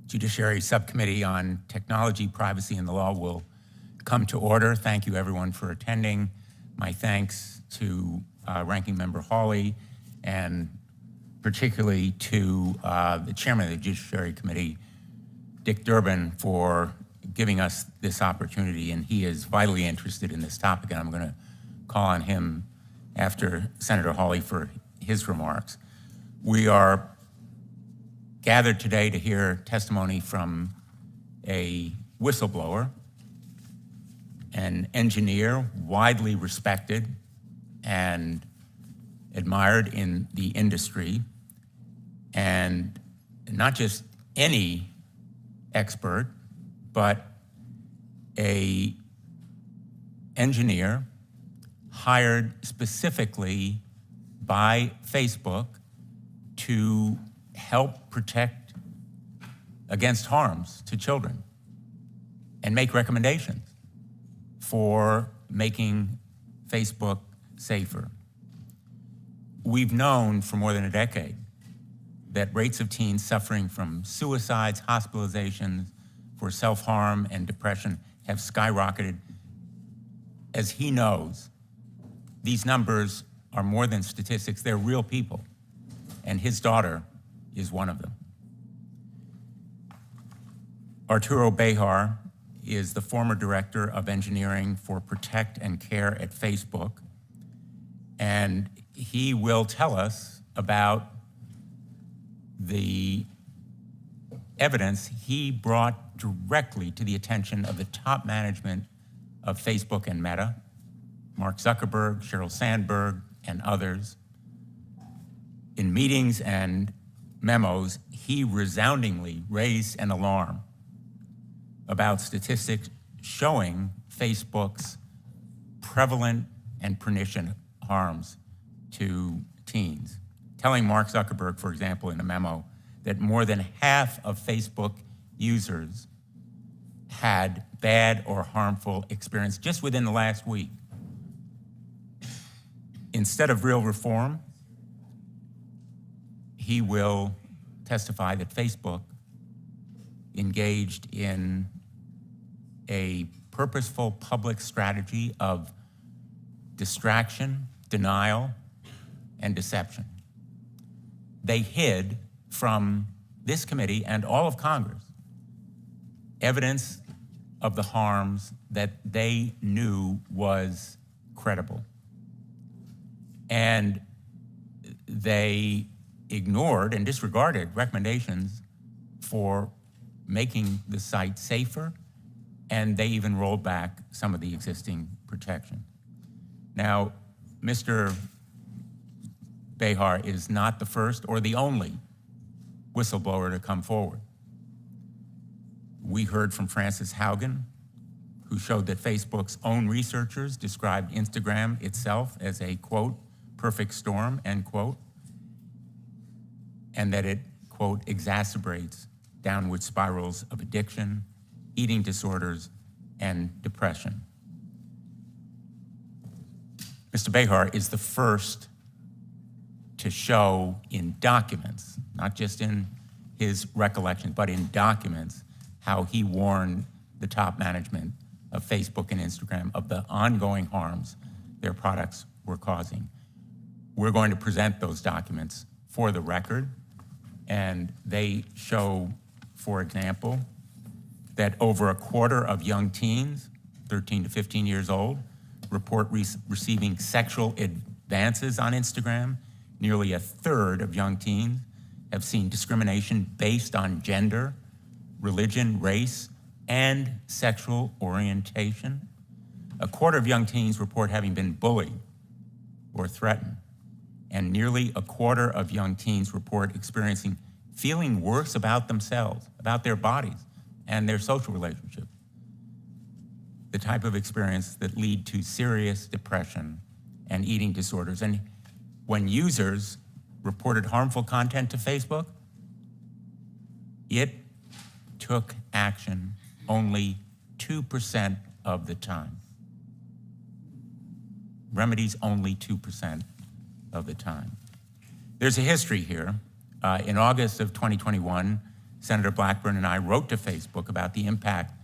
Judiciary Subcommittee on Technology, Privacy, and the Law will come to order. Thank you, everyone, for attending. My thanks to Ranking Member Hawley and particularly to the Chairman of the Judiciary Committee, Dick Durbin, for giving us this opportunity, and he is vitally interested in this topic, and I'm going to call on him after Senator Hawley for his remarks. We are gathered today to hear testimony from a whistleblower, an engineer widely respected and admired in the industry, and not just any expert, but an engineer hired specifically by Facebook to help protect against harms to children and make recommendations for making Facebook safer. We've known for more than a decade that rates of teens suffering from suicides, hospitalizations for self-harm and depression have skyrocketed. As he knows, these numbers are more than statistics, they're real people, and his daughter is one of them. Arturo Bejar is the former director of engineering for Protect and Care at Facebook, and he will tell us about the evidence he brought directly to the attention of the top management of Facebook and Meta, Mark Zuckerberg, Sheryl Sandberg, and others. In meetings and memos, he resoundingly raised an alarm about statistics showing Facebook's prevalent and pernicious harms to teens. Telling Mark Zuckerberg, for example, in a memo, that more than half of Facebook users had bad or harmful experience just within the last week. Instead of real reform, he will testify that Facebook engaged in a purposeful public strategy of distraction, denial, and deception. They hid from this committee and all of Congress evidence of the harms that they knew was credible. And they ignored and disregarded recommendations for making the site safer, and they even rolled back some of the existing protection. Now, Mr. Bejar is not the first or the only whistleblower to come forward. We heard from Frances Haugen, who showed that Facebook's own researchers described Instagram itself as a, quote, perfect storm, end quote, and that it, quote, exacerbates downward spirals of addiction, eating disorders, and depression. Mr. Bejar is the first to show in documents, not just in his recollections, but in documents, how he warned the top management of Facebook and Instagram of the ongoing harms their products were causing. We're going to present those documents for the record, and they show, for example, that over a quarter of young teens, 13 to 15 years old, report receiving sexual advances on Instagram. Nearly a third of young teens have seen discrimination based on gender, religion, race, and sexual orientation. A quarter of young teens report having been bullied or threatened. And nearly a quarter of young teens report experiencing feeling worse about themselves, about their bodies, and their social relationships. The type of experience that lead to serious depression and eating disorders. And when users reported harmful content to Facebook, it took action only 2% of the time. Remedies only 2% of the time. There's a history here. In August of 2021, Senator Blackburn and I wrote to Facebook about the impact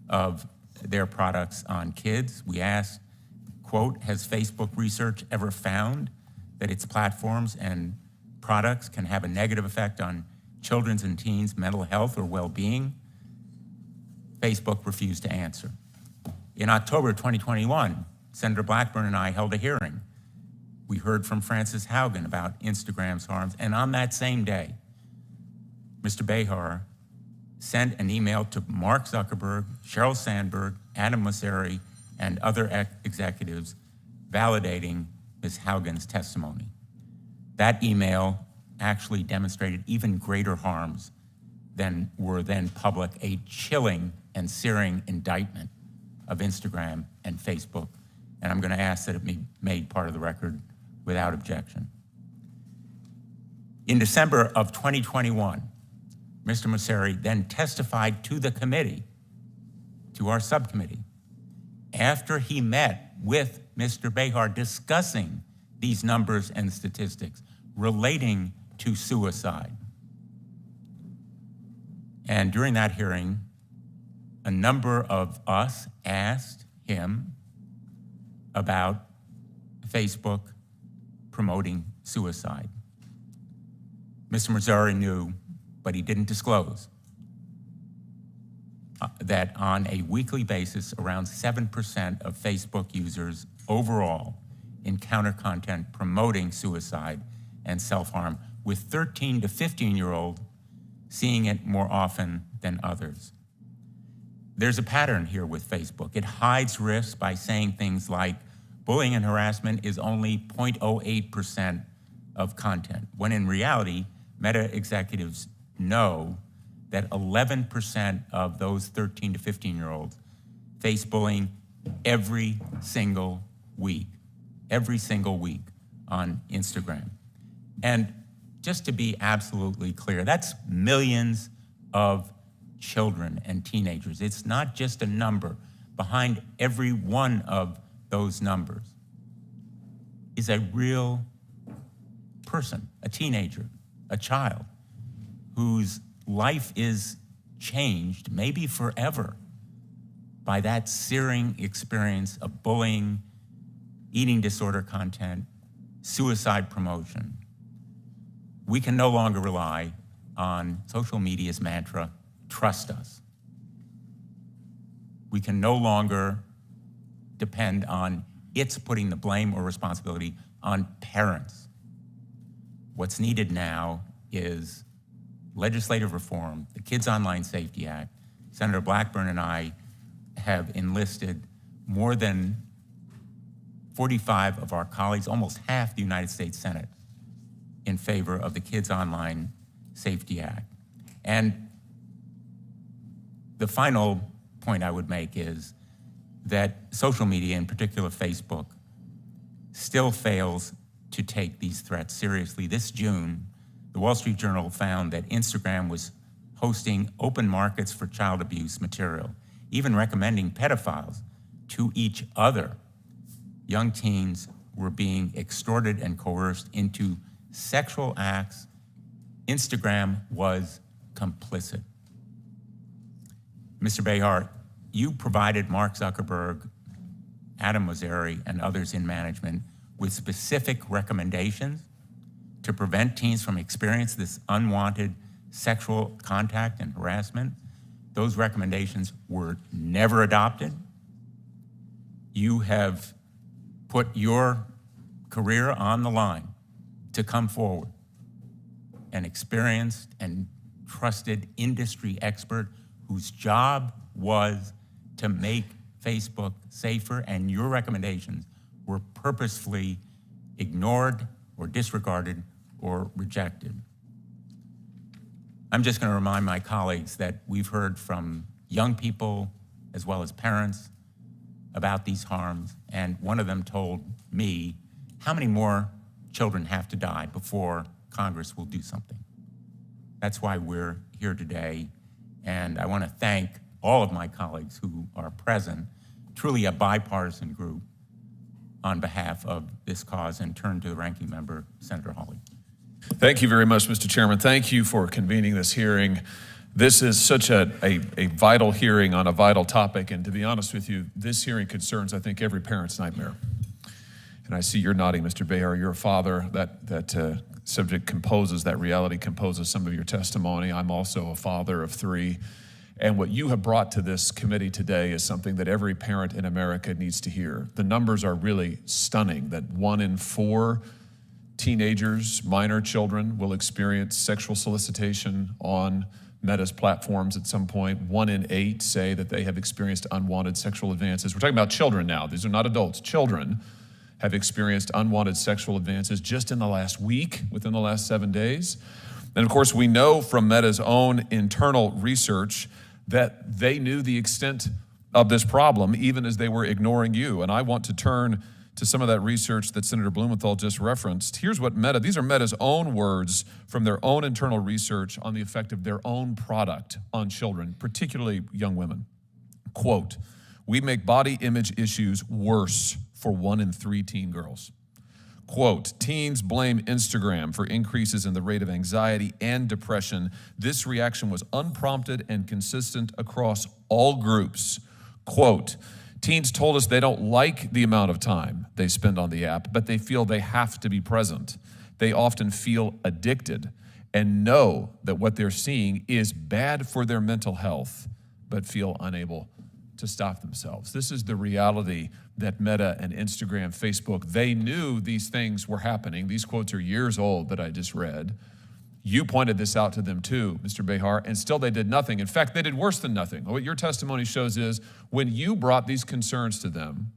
of their products on kids. We asked, quote, has Facebook research ever found that its platforms and products can have a negative effect on children's and teens' mental health or well-being? Facebook refused to answer. In October 2021, Senator Blackburn and I held a hearing. We heard from Frances Haugen about Instagram's harms, and on that same day, Mr. Behar sent an email to Mark Zuckerberg, Sheryl Sandberg, Adam Mosseri, and other executives validating Ms. Haugen's testimony. That email actually demonstrated even greater harms than were then public, a chilling and searing indictment of Instagram and Facebook. And I'm going to ask that it be made part of the record without objection. In December of 2021, Mr. Mosseri then testified to the committee, to our subcommittee, after he met with Mr. Behar discussing these numbers and statistics relating to suicide. And during that hearing, a number of us asked him about Facebook promoting suicide. Mr. Mosseri knew, but he didn't disclose, that on a weekly basis, around 7% of Facebook users overall encounter content promoting suicide and self-harm, with 13 to 15-year-olds seeing it more often than others. There's a pattern here with Facebook. It hides risks by saying things like, bullying and harassment is only 0.08% of content, when in reality, Meta executives know that 11% of those 13 to 15-year-olds face bullying every single week on Instagram. And just to be absolutely clear, that's millions of children and teenagers. It's not just a number. Behind every one of those numbers is a real person, a teenager, a child, whose life is changed, maybe forever, by that searing experience of bullying, eating disorder content, suicide promotion. We can no longer rely on social media's mantra, trust us. We can no longer depend on its putting the blame or responsibility on parents. What's needed now is legislative reform, the Kids Online Safety Act. Senator Blackburn and I have enlisted more than 45 of our colleagues, almost half the United States Senate, in favor of the Kids Online Safety Act. And the final point I would make is that social media, in particular Facebook, still fails to take these threats seriously. This June, the Wall Street Journal found that Instagram was hosting open markets for child abuse material, even recommending pedophiles to each other. Young teens were being extorted and coerced into sexual acts. Instagram was complicit. Mr. Behar, you provided Mark Zuckerberg, Adam Mosseri, and others in management with specific recommendations to prevent teens from experiencing this unwanted sexual contact and harassment. Those recommendations were never adopted. You have put your career on the line to come forward, an experienced and trusted industry expert whose job was to make Facebook safer, and your recommendations were purposefully ignored or disregarded or rejected. I'm just going to remind my colleagues that we've heard from young people as well as parents about these harms, and one of them told me how many more children have to die before Congress will do something. That's why we're here today, and I want to thank all of my colleagues who are present, truly a bipartisan group, on behalf of this cause, and turn to the ranking member, Senator Hawley. Thank you very much, Mr. Chairman. Thank you for convening this hearing. This is such a vital hearing on a vital topic, and to be honest with you, this hearing concerns, I think, every parent's nightmare. And I see you're nodding, Mr. Behar. You're a father. That subject composes, that reality composes some of your testimony. I'm also a father of 3. And what you have brought to this committee today is something that every parent in America needs to hear. The numbers are really stunning, that 1 in 4 teenagers, minor children, will experience sexual solicitation on Meta's platforms at some point. 1 in 8 say that they have experienced unwanted sexual advances. We're talking about children now. These are not adults. Children have experienced unwanted sexual advances just in the last week, within the last 7 days. And of course, we know from Meta's own internal research that they knew the extent of this problem even as they were ignoring you. And I want to turn to some of that research that Senator Blumenthal just referenced. Here's what these are Meta's own words from their own internal research on the effect of their own product on children, particularly young women. Quote, "We make body image issues worse for 1 in 3 teen girls." Quote, "Teens blame Instagram for increases in the rate of anxiety and depression. This reaction was unprompted and consistent across all groups." Quote, "Teens told us they don't like the amount of time they spend on the app, but they feel they have to be present. They often feel addicted and know that what they're seeing is bad for their mental health, but feel unable to stop themselves." This is the reality that Meta and Instagram, Facebook, they knew these things were happening. These quotes are years old that I just read. You pointed this out to them too, Mr. Behar, and still they did nothing. In fact, they did worse than nothing. What your testimony shows is when you brought these concerns to them,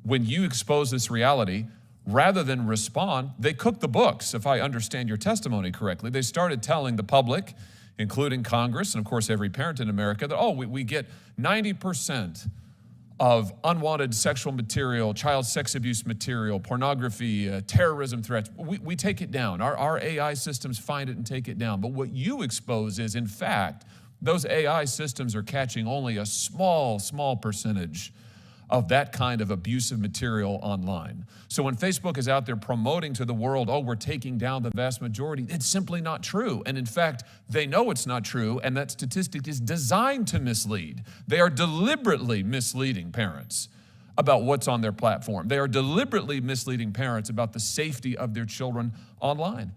when you exposed this reality, rather than respond, they cooked the books, if I understand your testimony correctly. They started telling the public, including Congress, and of course every parent in America, that, we get 90% of unwanted sexual material, child sex abuse material, pornography, terrorism threats. We take it down. Our AI systems find it and take it down. But what you expose is, in fact, those AI systems are catching only a small percentage of that kind of abusive material online. So when Facebook is out there promoting to the world, we're taking down the vast majority, it's simply not true. And in fact, they know it's not true, and that statistic is designed to mislead. They are deliberately misleading parents about what's on their platform. They are deliberately misleading parents about the safety of their children online.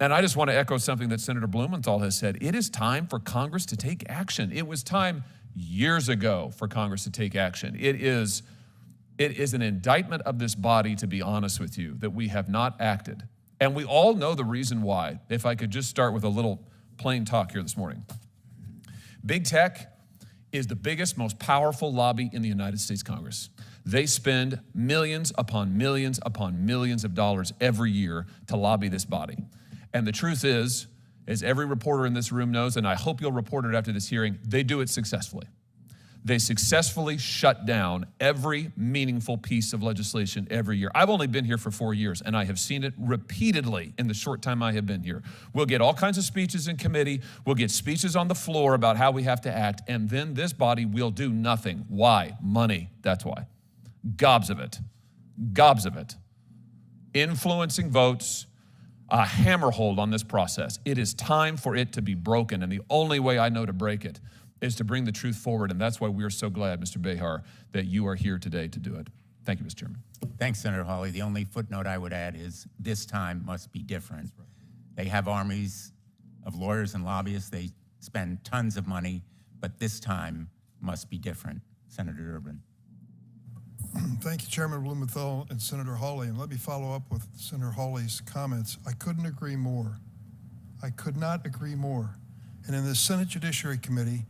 And I just want to echo something that Senator Blumenthal has said. It is time for Congress to take action. It was time years ago for Congress to take action. It is an indictment of this body, to be honest with you, that we have not acted. And we all know the reason why. If I could just start with a little plain talk here this morning. Big tech is the biggest, most powerful lobby in the United States Congress. They spend millions upon millions upon millions of dollars every year to lobby this body. And the truth is, as every reporter in this room knows, and I hope you'll report it after this hearing, they do it successfully. They successfully shut down every meaningful piece of legislation every year. I've only been here for 4 years, and I have seen it repeatedly in the short time I have been here. We'll get all kinds of speeches in committee. We'll get speeches on the floor about how we have to act, and then this body will do nothing. Why? Money, that's why. Gobs of it. Gobs of it. Influencing votes, a hammerhold on this process. It is time for it to be broken, and the only way I know to break it is to bring the truth forward, and that's why we are so glad, Mr. Behar, that you are here today to do it. Thank you, Mr. Chairman. Thanks, Senator Hawley. The only footnote I would add is this time must be different. They have armies of lawyers and lobbyists. They spend tons of money, but this time must be different. Senator Durbin. Thank you, Chairman Blumenthal and Senator Hawley. And let me follow up with Senator Hawley's comments. I couldn't agree more. I could not agree more. And in the Senate Judiciary Committee,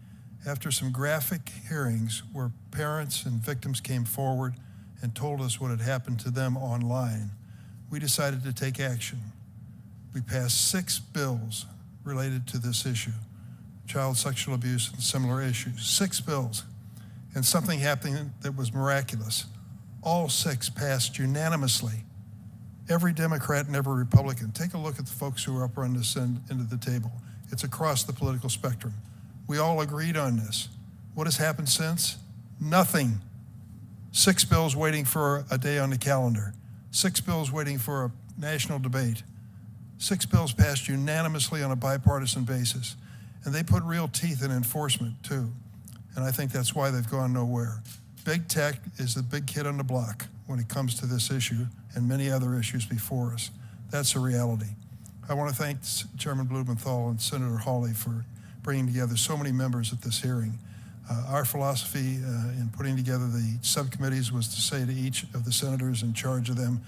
after some graphic hearings where parents and victims came forward and told us what had happened to them online, we decided to take action. We passed 6 bills related to this issue, child sexual abuse and similar issues. 6 bills. And something happened that was miraculous. All 6 passed unanimously. Every Democrat and every Republican. Take a look at the folks who are up on this end of the table. It's across the political spectrum. We all agreed on this. What has happened since? Nothing. 6 bills waiting for a day on the calendar. 6 bills waiting for a national debate. 6 bills passed unanimously on a bipartisan basis. And they put real teeth in enforcement too. And I think that's why they've gone nowhere. Big tech is the big kid on the block when it comes to this issue and many other issues before us. That's a reality. I want to thank Chairman Blumenthal and Senator Hawley for bringing together so many members at this hearing. Our philosophy in putting together the subcommittees was to say to each of the senators in charge of them,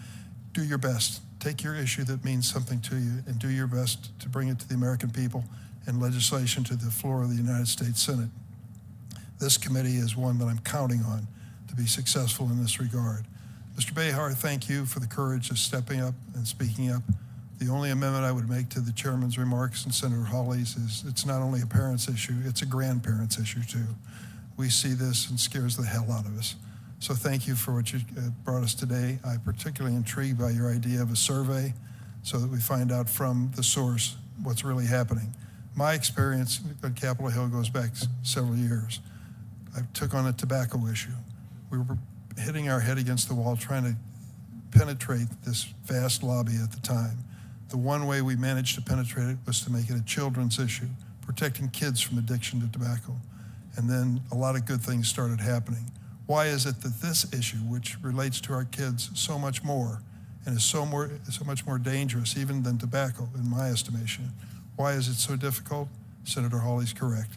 do your best. Take your issue that means something to you and do your best to bring it to the American people and legislation to the floor of the United States Senate. This committee is one that I'm counting on to be successful in this regard. Mr. Behar, thank you for the courage of stepping up and speaking up. The only amendment I would make to the chairman's remarks and Senator Hawley's is it's not only a parent's issue, it's a grandparent's issue too. We see this and scares the hell out of us. So thank you for what you brought us today. I'm particularly intrigued by your idea of a survey so that we find out from the source what's really happening. My experience at Capitol Hill goes back several years. I took on a tobacco issue. We were hitting our head against the wall trying to penetrate this vast lobby at the time. The one way we managed to penetrate it was to make it a children's issue, protecting kids from addiction to tobacco. And then a lot of good things started happening. Why is it that this issue, which relates to our kids so much more and is so much more dangerous even than tobacco, in my estimation, why is it so difficult? Senator Hawley's correct.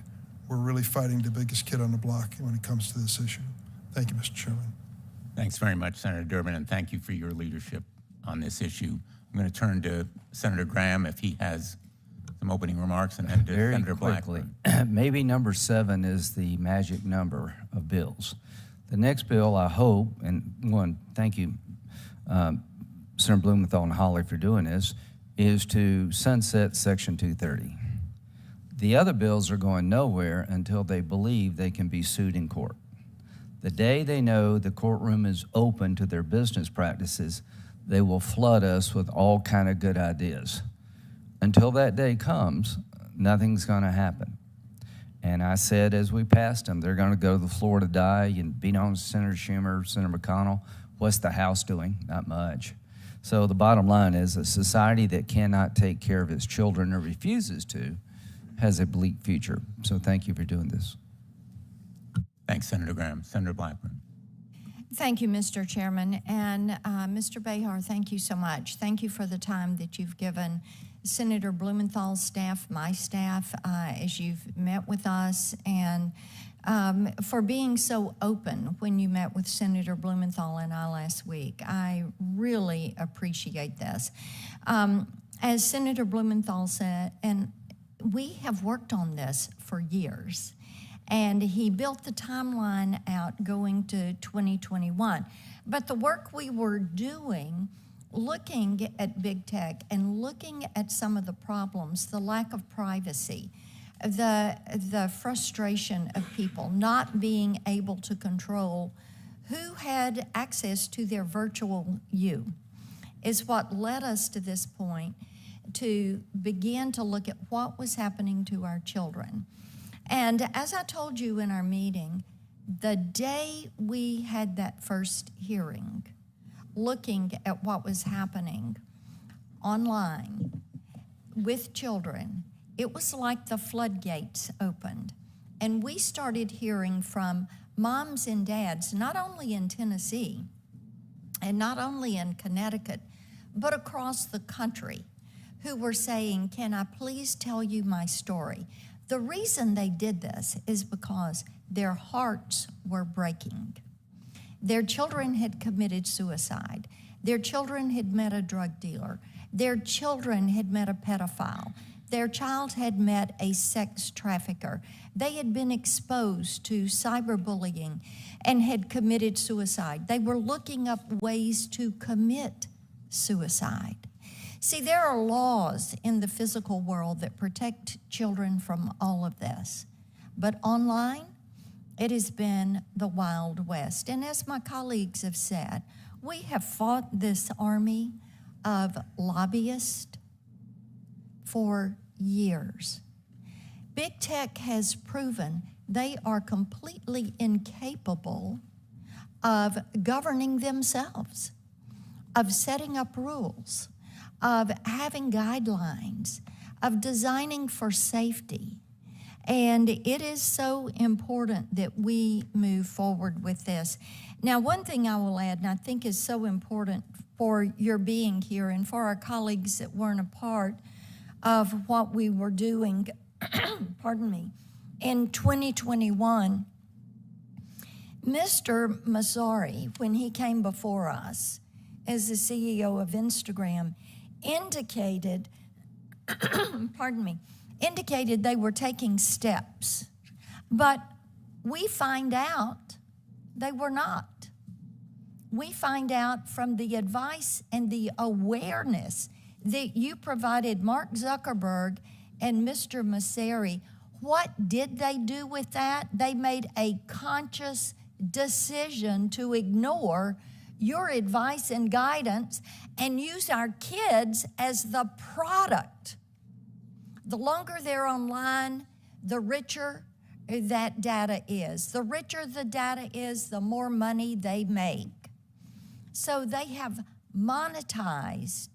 We're really fighting the biggest kid on the block when it comes to this issue. Thank you, Mr. Chairman. Thanks very much, Senator Durbin, and thank you for your leadership on this issue. I'm going to turn to Senator Graham if he has some opening remarks, and then to Very Senator quickly. Blackburn. Maybe number 7 is the magic number of bills. The next bill, I hope, and one, thank you, Senator Blumenthal and Hawley for doing this, is to sunset Section 230. The other bills are going nowhere until they believe they can be sued in court. The day they know the courtroom is open to their business practices, they will flood us with all kind of good ideas. Until that day comes, nothing's going to happen. And I said as we passed them, they're going to go to the floor to die and beat on Senator Schumer, Senator McConnell. What's the House doing? Not much. So the bottom line is a society that cannot take care of its children or refuses to has a bleak future. So thank you for doing this. Thanks, Senator Graham. Senator Blackburn. Thank you, Mr. Chairman. And Mr. Behar, thank you so much. Thank you for the time that you've given Senator Blumenthal's staff, my staff, as you've met with us, and for being so open when you met with Senator Blumenthal and I last week. I really appreciate this. As Senator Blumenthal said, and we have worked on this for years, and he built the timeline out going to 2021. But the work we were doing, looking at big tech and looking at some of the problems, the lack of privacy, the frustration of people not being able to control who had access to their virtual you, is what led us to this point to begin to look at what was happening to our children. And as I told you in our meeting, the day we had that first hearing, looking at what was happening online with children, it was like the floodgates opened. And we started hearing from moms and dads, not only in Tennessee and not only in Connecticut, but across the country, who were saying, "Can I please tell you my story?" The reason they did this is because their hearts were breaking. Their children had committed suicide. Their children had met a drug dealer. Their children had met a pedophile. Their child had met a sex trafficker. They had been exposed to cyberbullying and had committed suicide. They were looking up ways to commit suicide. See, there are laws in the physical world that protect children from all of this. But online, it has been the Wild West. And as my colleagues have said, we have fought this army of lobbyists for years. Big tech has proven they are completely incapable of governing themselves, of setting up rules, of having guidelines, of designing for safety. And it is so important that we move forward with this. Now, one thing I will add, and I think is so important for your being here and for our colleagues that weren't a part of what we were doing, pardon me, in 2021, Mr. Mazzari, when he came before us as the CEO of Instagram, indicated, pardon me, indicated they were taking steps. But we find out they were not. We find out from the advice and the awareness that you provided Mark Zuckerberg and Mr. Masseri. What did they do with that? They made a conscious decision to ignore your advice and guidance and use our kids as the product. The longer they're online, the richer that data is. The richer the data is, the more money they make. So they have monetized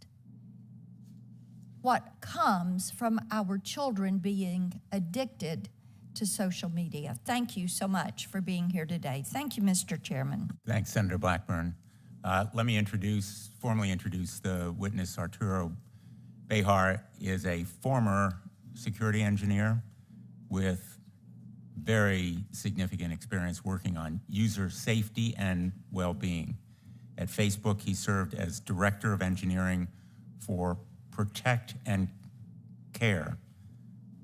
what comes from our children being addicted to social media. Thank you so much for being here today. Thank you, Mr. Chairman. Thanks, Senator Blackburn. Let me formally introduce the witness. Arturo Behar is a former security engineer with very significant experience working on user safety and well-being. At Facebook, he served as Director of Engineering for Protect and Care,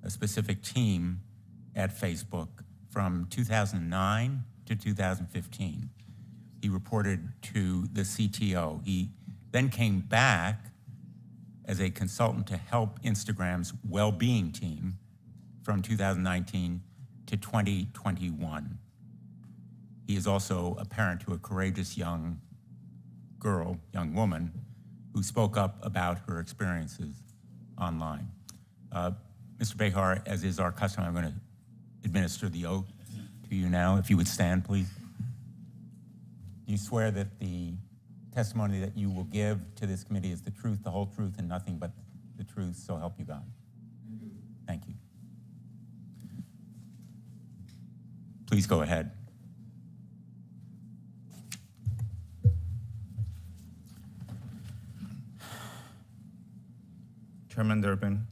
a specific team at Facebook from 2009 to 2015. He reported to the CTO. He then came back as a consultant to help Instagram's well-being team from 2019 to 2021. He is also a parent to a courageous young woman, who spoke up about her experiences online. Mr. Behar, as is our custom, I'm going to administer the oath to you now. If you would stand, please. Do you swear that the testimony that you will give to this committee is the truth, the whole truth, and nothing but the truth, so help you God? Thank you. Please go ahead. Chairman Durbin,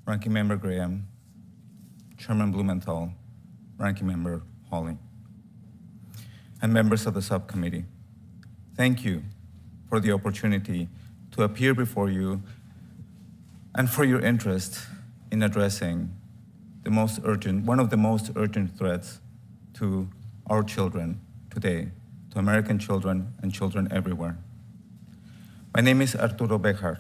Ranking Member Graham, Chairman Blumenthal, Ranking Member Hawley, and members of the subcommittee. Thank you for the opportunity to appear before you and for your interest in addressing one of the most urgent threats to our children today, to American children and children everywhere. My name is Arturo Behar,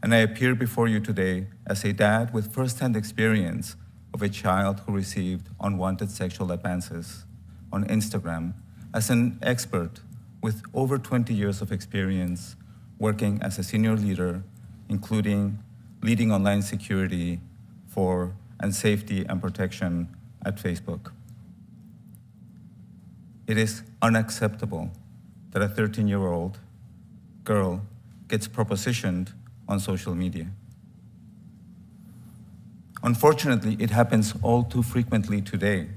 and I appear before you today as a dad with firsthand experience of a child who received unwanted sexual advances on Instagram, as an expert with over 20 years of experience working as a senior leader, including leading online security for and safety and protection at Facebook. It is unacceptable that a 13-year-old girl gets propositioned on social media. Unfortunately, it happens all too frequently today.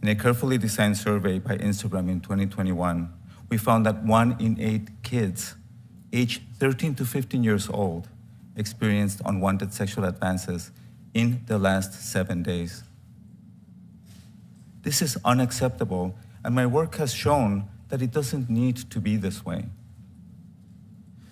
In a carefully designed survey by Instagram in 2021, we found that 1 in 8 kids aged 13 to 15 years old experienced unwanted sexual advances in the last 7 days. This is unacceptable, and my work has shown that it doesn't need to be this way.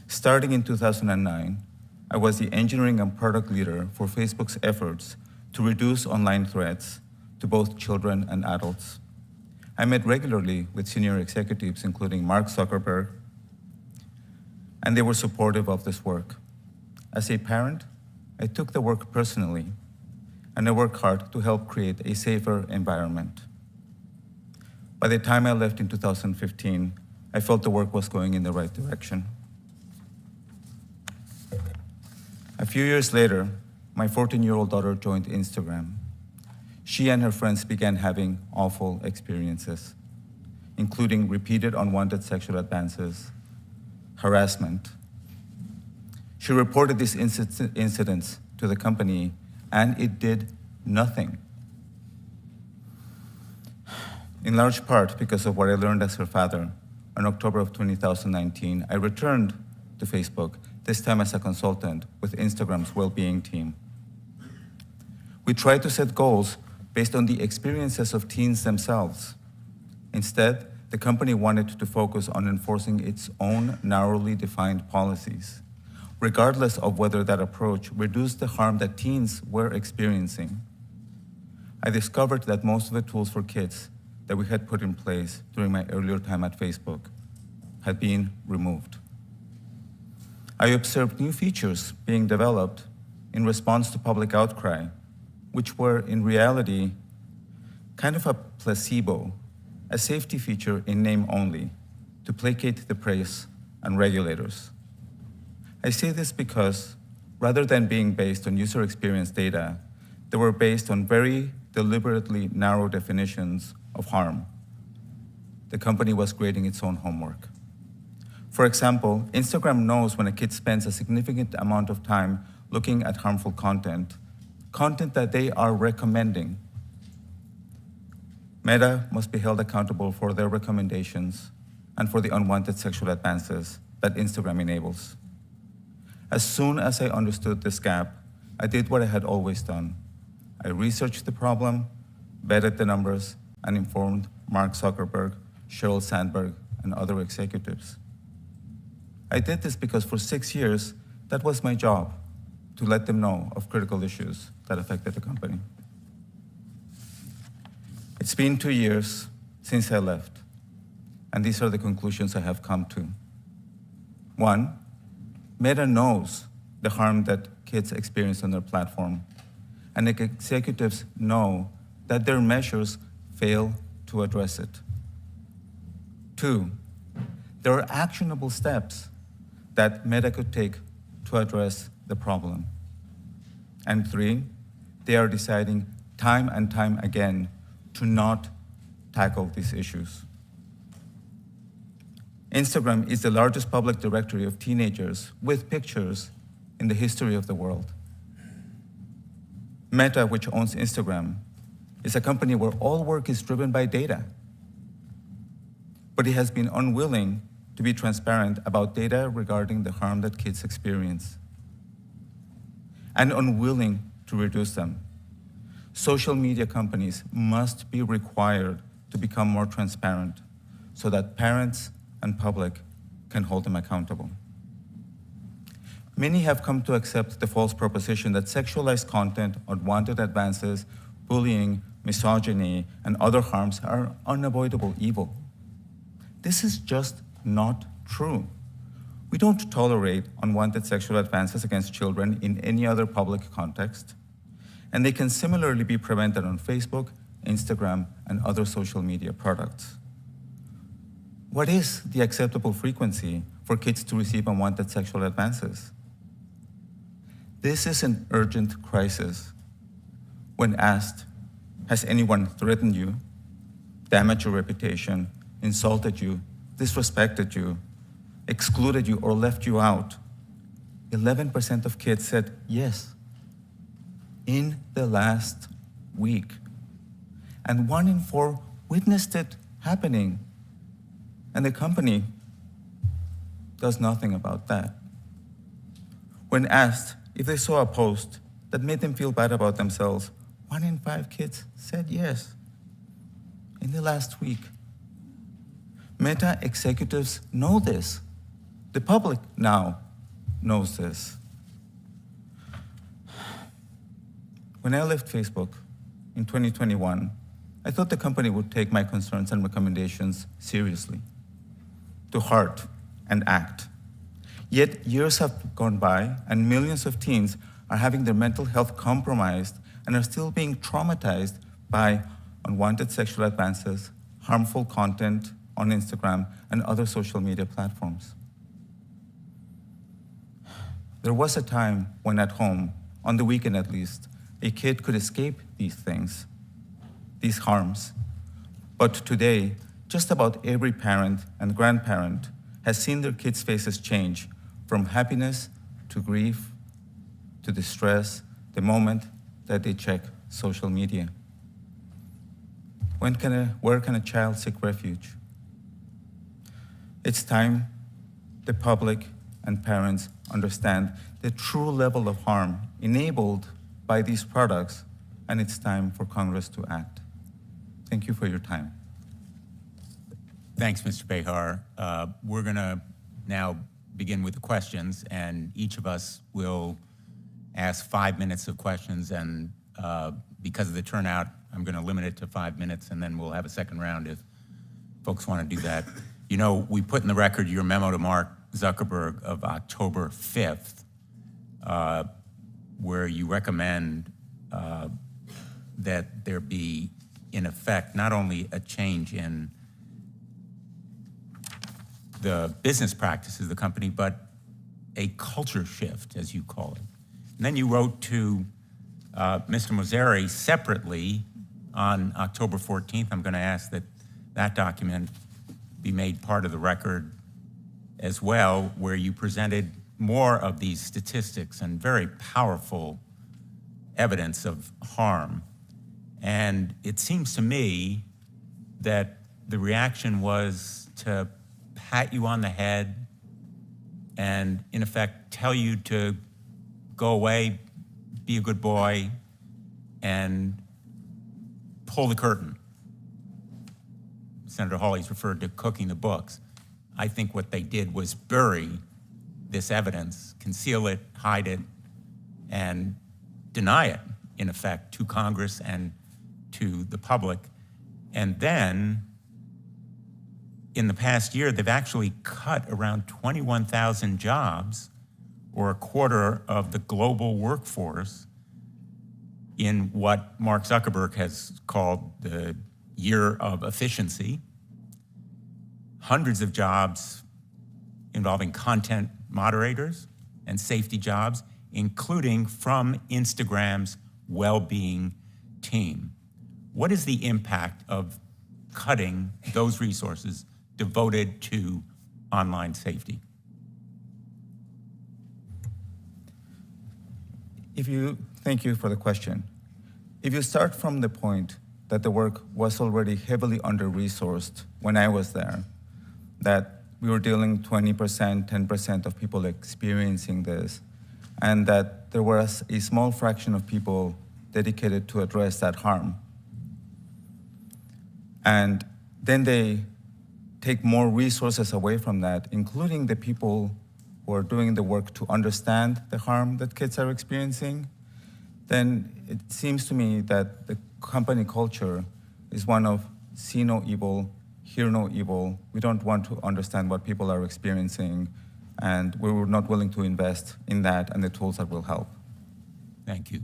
Starting in 2009, I was the engineering and product leader for Facebook's efforts to reduce online threats to both children and adults. I met regularly with senior executives, including Mark Zuckerberg, and they were supportive of this work. As a parent, I took the work personally, and I worked hard to help create a safer environment. By the time I left in 2015, I felt the work was going in the right direction. A few years later, my 14-year-old daughter joined Instagram. She and her friends began having awful experiences, including repeated unwanted sexual advances, harassment. She reported these incidents to the company, and it did nothing. In large part because of what I learned as her father, in October of 2019, I returned to Facebook, this time as a consultant with Instagram's well-being team. We tried to set goals based on the experiences of teens themselves. Instead, the company wanted to focus on enforcing its own narrowly defined policies, regardless of whether that approach reduced the harm that teens were experiencing. I discovered that most of the tools for kids that we had put in place during my earlier time at Facebook had been removed. I observed new features being developed in response to public outcry, which were in reality kind of a placebo, a safety feature in name only, to placate the press and regulators. I say this because rather than being based on user experience data, they were based on very deliberately narrow definitions of harm. The company was grading its own homework. For example, Instagram knows when a kid spends a significant amount of time looking at harmful content that they are recommending. Meta must be held accountable for their recommendations and for the unwanted sexual advances that Instagram enables. As soon as I understood this gap, I did what I had always done. I researched the problem, vetted the numbers, and informed Mark Zuckerberg, Sheryl Sandberg, and other executives. I did this because for 6 years, that was my job, to let them know of critical issues that affected the company. It's been 2 years since I left, and these are the conclusions I have come to. 1, Meta knows the harm that kids experience on their platform, and the executives know that their measures fail to address it. 2, there are actionable steps that Meta could take to address the problem. And 3, they are deciding time and time again to not tackle these issues. Instagram is the largest public directory of teenagers with pictures in the history of the world. Meta, which owns Instagram, is a company where all work is driven by data. But it has been unwilling to be transparent about data regarding the harm that kids experience, and unwilling to reduce them. Social media companies must be required to become more transparent so that parents and public can hold them accountable. Many have come to accept the false proposition that sexualized content, unwanted advances, bullying, misogyny, and other harms are unavoidable evil. This is just not true. We don't tolerate unwanted sexual advances against children in any other public context, and they can similarly be prevented on Facebook, Instagram, and other social media products. What is the acceptable frequency for kids to receive unwanted sexual advances? This is an urgent crisis. When asked, has anyone threatened you, damaged your reputation, insulted you, disrespected you, excluded you, or left you out? 11% of kids said yes in the last week. And 1 in 4 witnessed it happening. And the company does nothing about that. When asked if they saw a post that made them feel bad about themselves, 1 in 5 kids said yes in the last week. Meta executives know this. The public now knows this. When I left Facebook in 2021, I thought the company would take my concerns and recommendations seriously, to heart, and act. Yet years have gone by, and millions of teens are having their mental health compromised and are still being traumatized by unwanted sexual advances, harmful content on Instagram and other social media platforms. There was a time when at home, on the weekend at least, a kid could escape these things, these harms. But today, just about every parent and grandparent has seen their kids' faces change from happiness to grief to distress the moment that they check social media? Where can a child seek refuge? It's time the public and parents understand the true level of harm enabled by these products, and it's time for Congress to act. Thank you for your time. Thanks, Mr. Behar. We're going to now begin with the questions, and each of us will ask 5 minutes of questions, and because of the turnout, I'm going to limit it to 5 minutes, and then we'll have a second round if folks want to do that. You know, we put in the record your memo to Mark Zuckerberg of October 5th, where you recommend that there be, in effect, not only a change in the business practices of the company, but a culture shift, as you call it. And then you wrote to Mr. Mosseri separately on October 14th. I'm going to ask that that document be made part of the record as well, where you presented more of these statistics and very powerful evidence of harm. And it seems to me that the reaction was to pat you on the head and, in effect, tell you to go away, be a good boy, and pull the curtain. Senator Hawley's referred to cooking the books. I think what they did was bury this evidence, conceal it, hide it, and deny it, in effect, to Congress and to the public. And then, in the past year, they've actually cut around 21,000 jobs, or a quarter of the global workforce, in what Mark Zuckerberg has called the year of efficiency. Hundreds of jobs involving content moderators and safety jobs, including from Instagram's well-being team. What is the impact of cutting those resources devoted to online safety? Thank you for the question. If you start from the point that the work was already heavily under-resourced when I was there, that we were dealing 20%, 10% of people experiencing this, and that there was a small fraction of people dedicated to address that harm. And then they take more resources away from that, including the people who are doing the work to understand the harm that kids are experiencing. Then it seems to me that the company culture is one of see no evil, hear no evil. We don't want to understand what people are experiencing, and we were not willing to invest in that and the tools that will help. Thank you.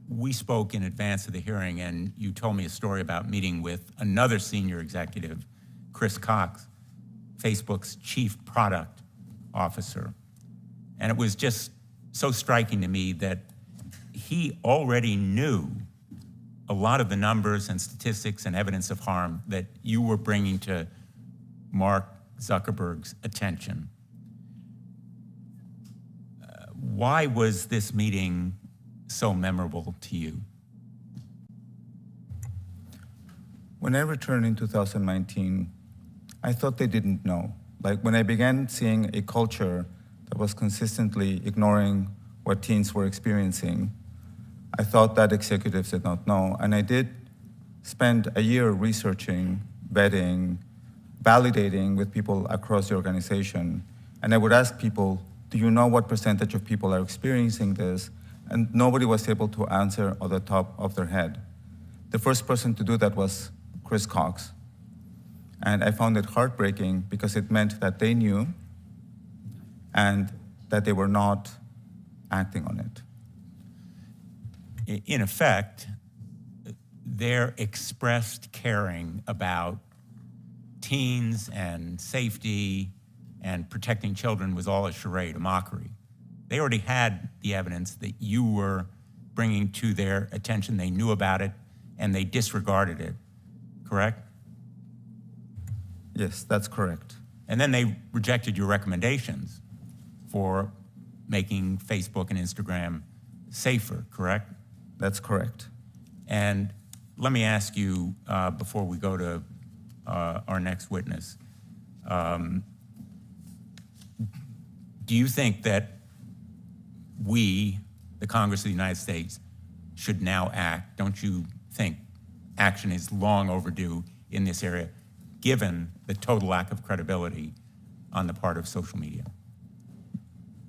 We spoke in advance of the hearing, and you told me a story about meeting with another senior executive, Chris Cox, Facebook's chief product officer. And it was just so striking to me that he already knew a lot of the numbers and statistics and evidence of harm that you were bringing to Mark Zuckerberg's attention. Why was this meeting so memorable to you? When I returned in 2019, I thought they didn't know. Like when I began seeing a culture that was consistently ignoring what teens were experiencing, I thought that executives did not know. And I did spend a year researching, vetting, validating with people across the organization. And I would ask people, do you know what percentage of people are experiencing this? And nobody was able to answer on the top of their head. The first person to do that was Chris Cox. And I found it heartbreaking because it meant that they knew and that they were not acting on it. In effect, their expressed caring about teens and safety and protecting children was all a charade, a mockery. They already had the evidence that you were bringing to their attention. They knew about it, and they disregarded it, correct? Yes, that's correct. And then they rejected your recommendations for making Facebook and Instagram safer, correct? That's correct. And let me ask you, before we go to our next witness, do you think that we, the Congress of the United States, should now act? Don't you think action is long overdue in this area, given the total lack of credibility on the part of social media?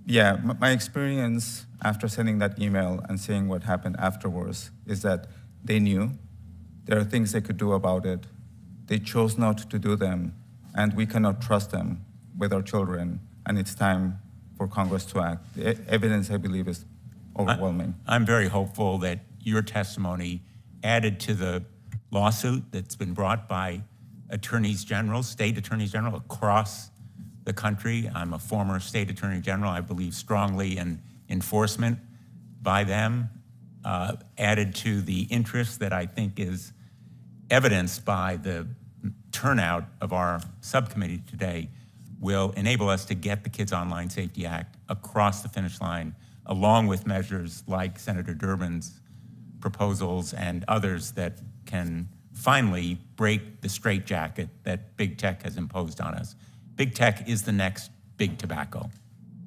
Yeah, my experience after sending that email and seeing what happened afterwards is that they knew there are things they could do about it. They chose not to do them, and we cannot trust them with our children, and it's time for Congress to act. The evidence, I believe, is overwhelming. I'm very hopeful that your testimony added to the lawsuit that's been brought by attorneys general, state attorneys general across the country. I'm a former state attorney general. I believe strongly in enforcement by them, added to the interest that I think is evidenced by the turnout of our subcommittee today, will enable us to get the Kids Online Safety Act across the finish line, along with measures like Senator Durbin's proposals and others that can finally break the straitjacket that big tech has imposed on us. Big tech is the next big tobacco.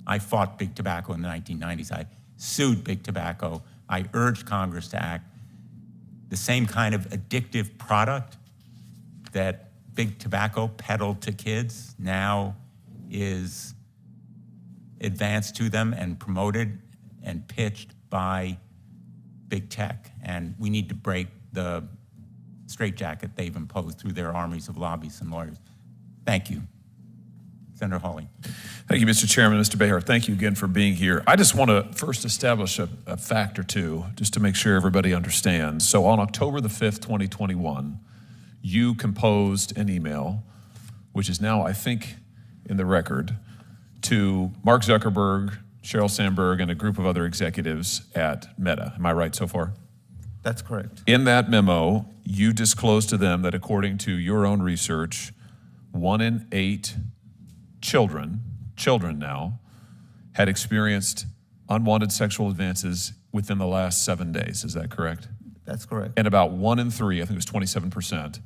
I fought big tobacco in the 1990s. I sued big tobacco. I urged Congress to act. The same kind of addictive product that big tobacco peddled to kids now is advanced to them and promoted and pitched by big tech. And we need to break the straitjacket they've imposed through their armies of lobbyists and lawyers. Thank you. Senator Hawley. Thank you, Mr. Chairman. Mr. Behar, thank you again for being here. I just want to first establish a fact or two, just to make sure everybody understands. So on October the 5th, 2021, you composed an email, which is now, I think, in the record, to Mark Zuckerberg, Sheryl Sandberg, and a group of other executives at Meta. Am I right so far? That's correct. In that memo, you disclosed to them that according to your own research, 1 in 8 children now, had experienced unwanted sexual advances within the last 7 days. Is that correct? That's correct. And about 1 in 3, I think it was 27%,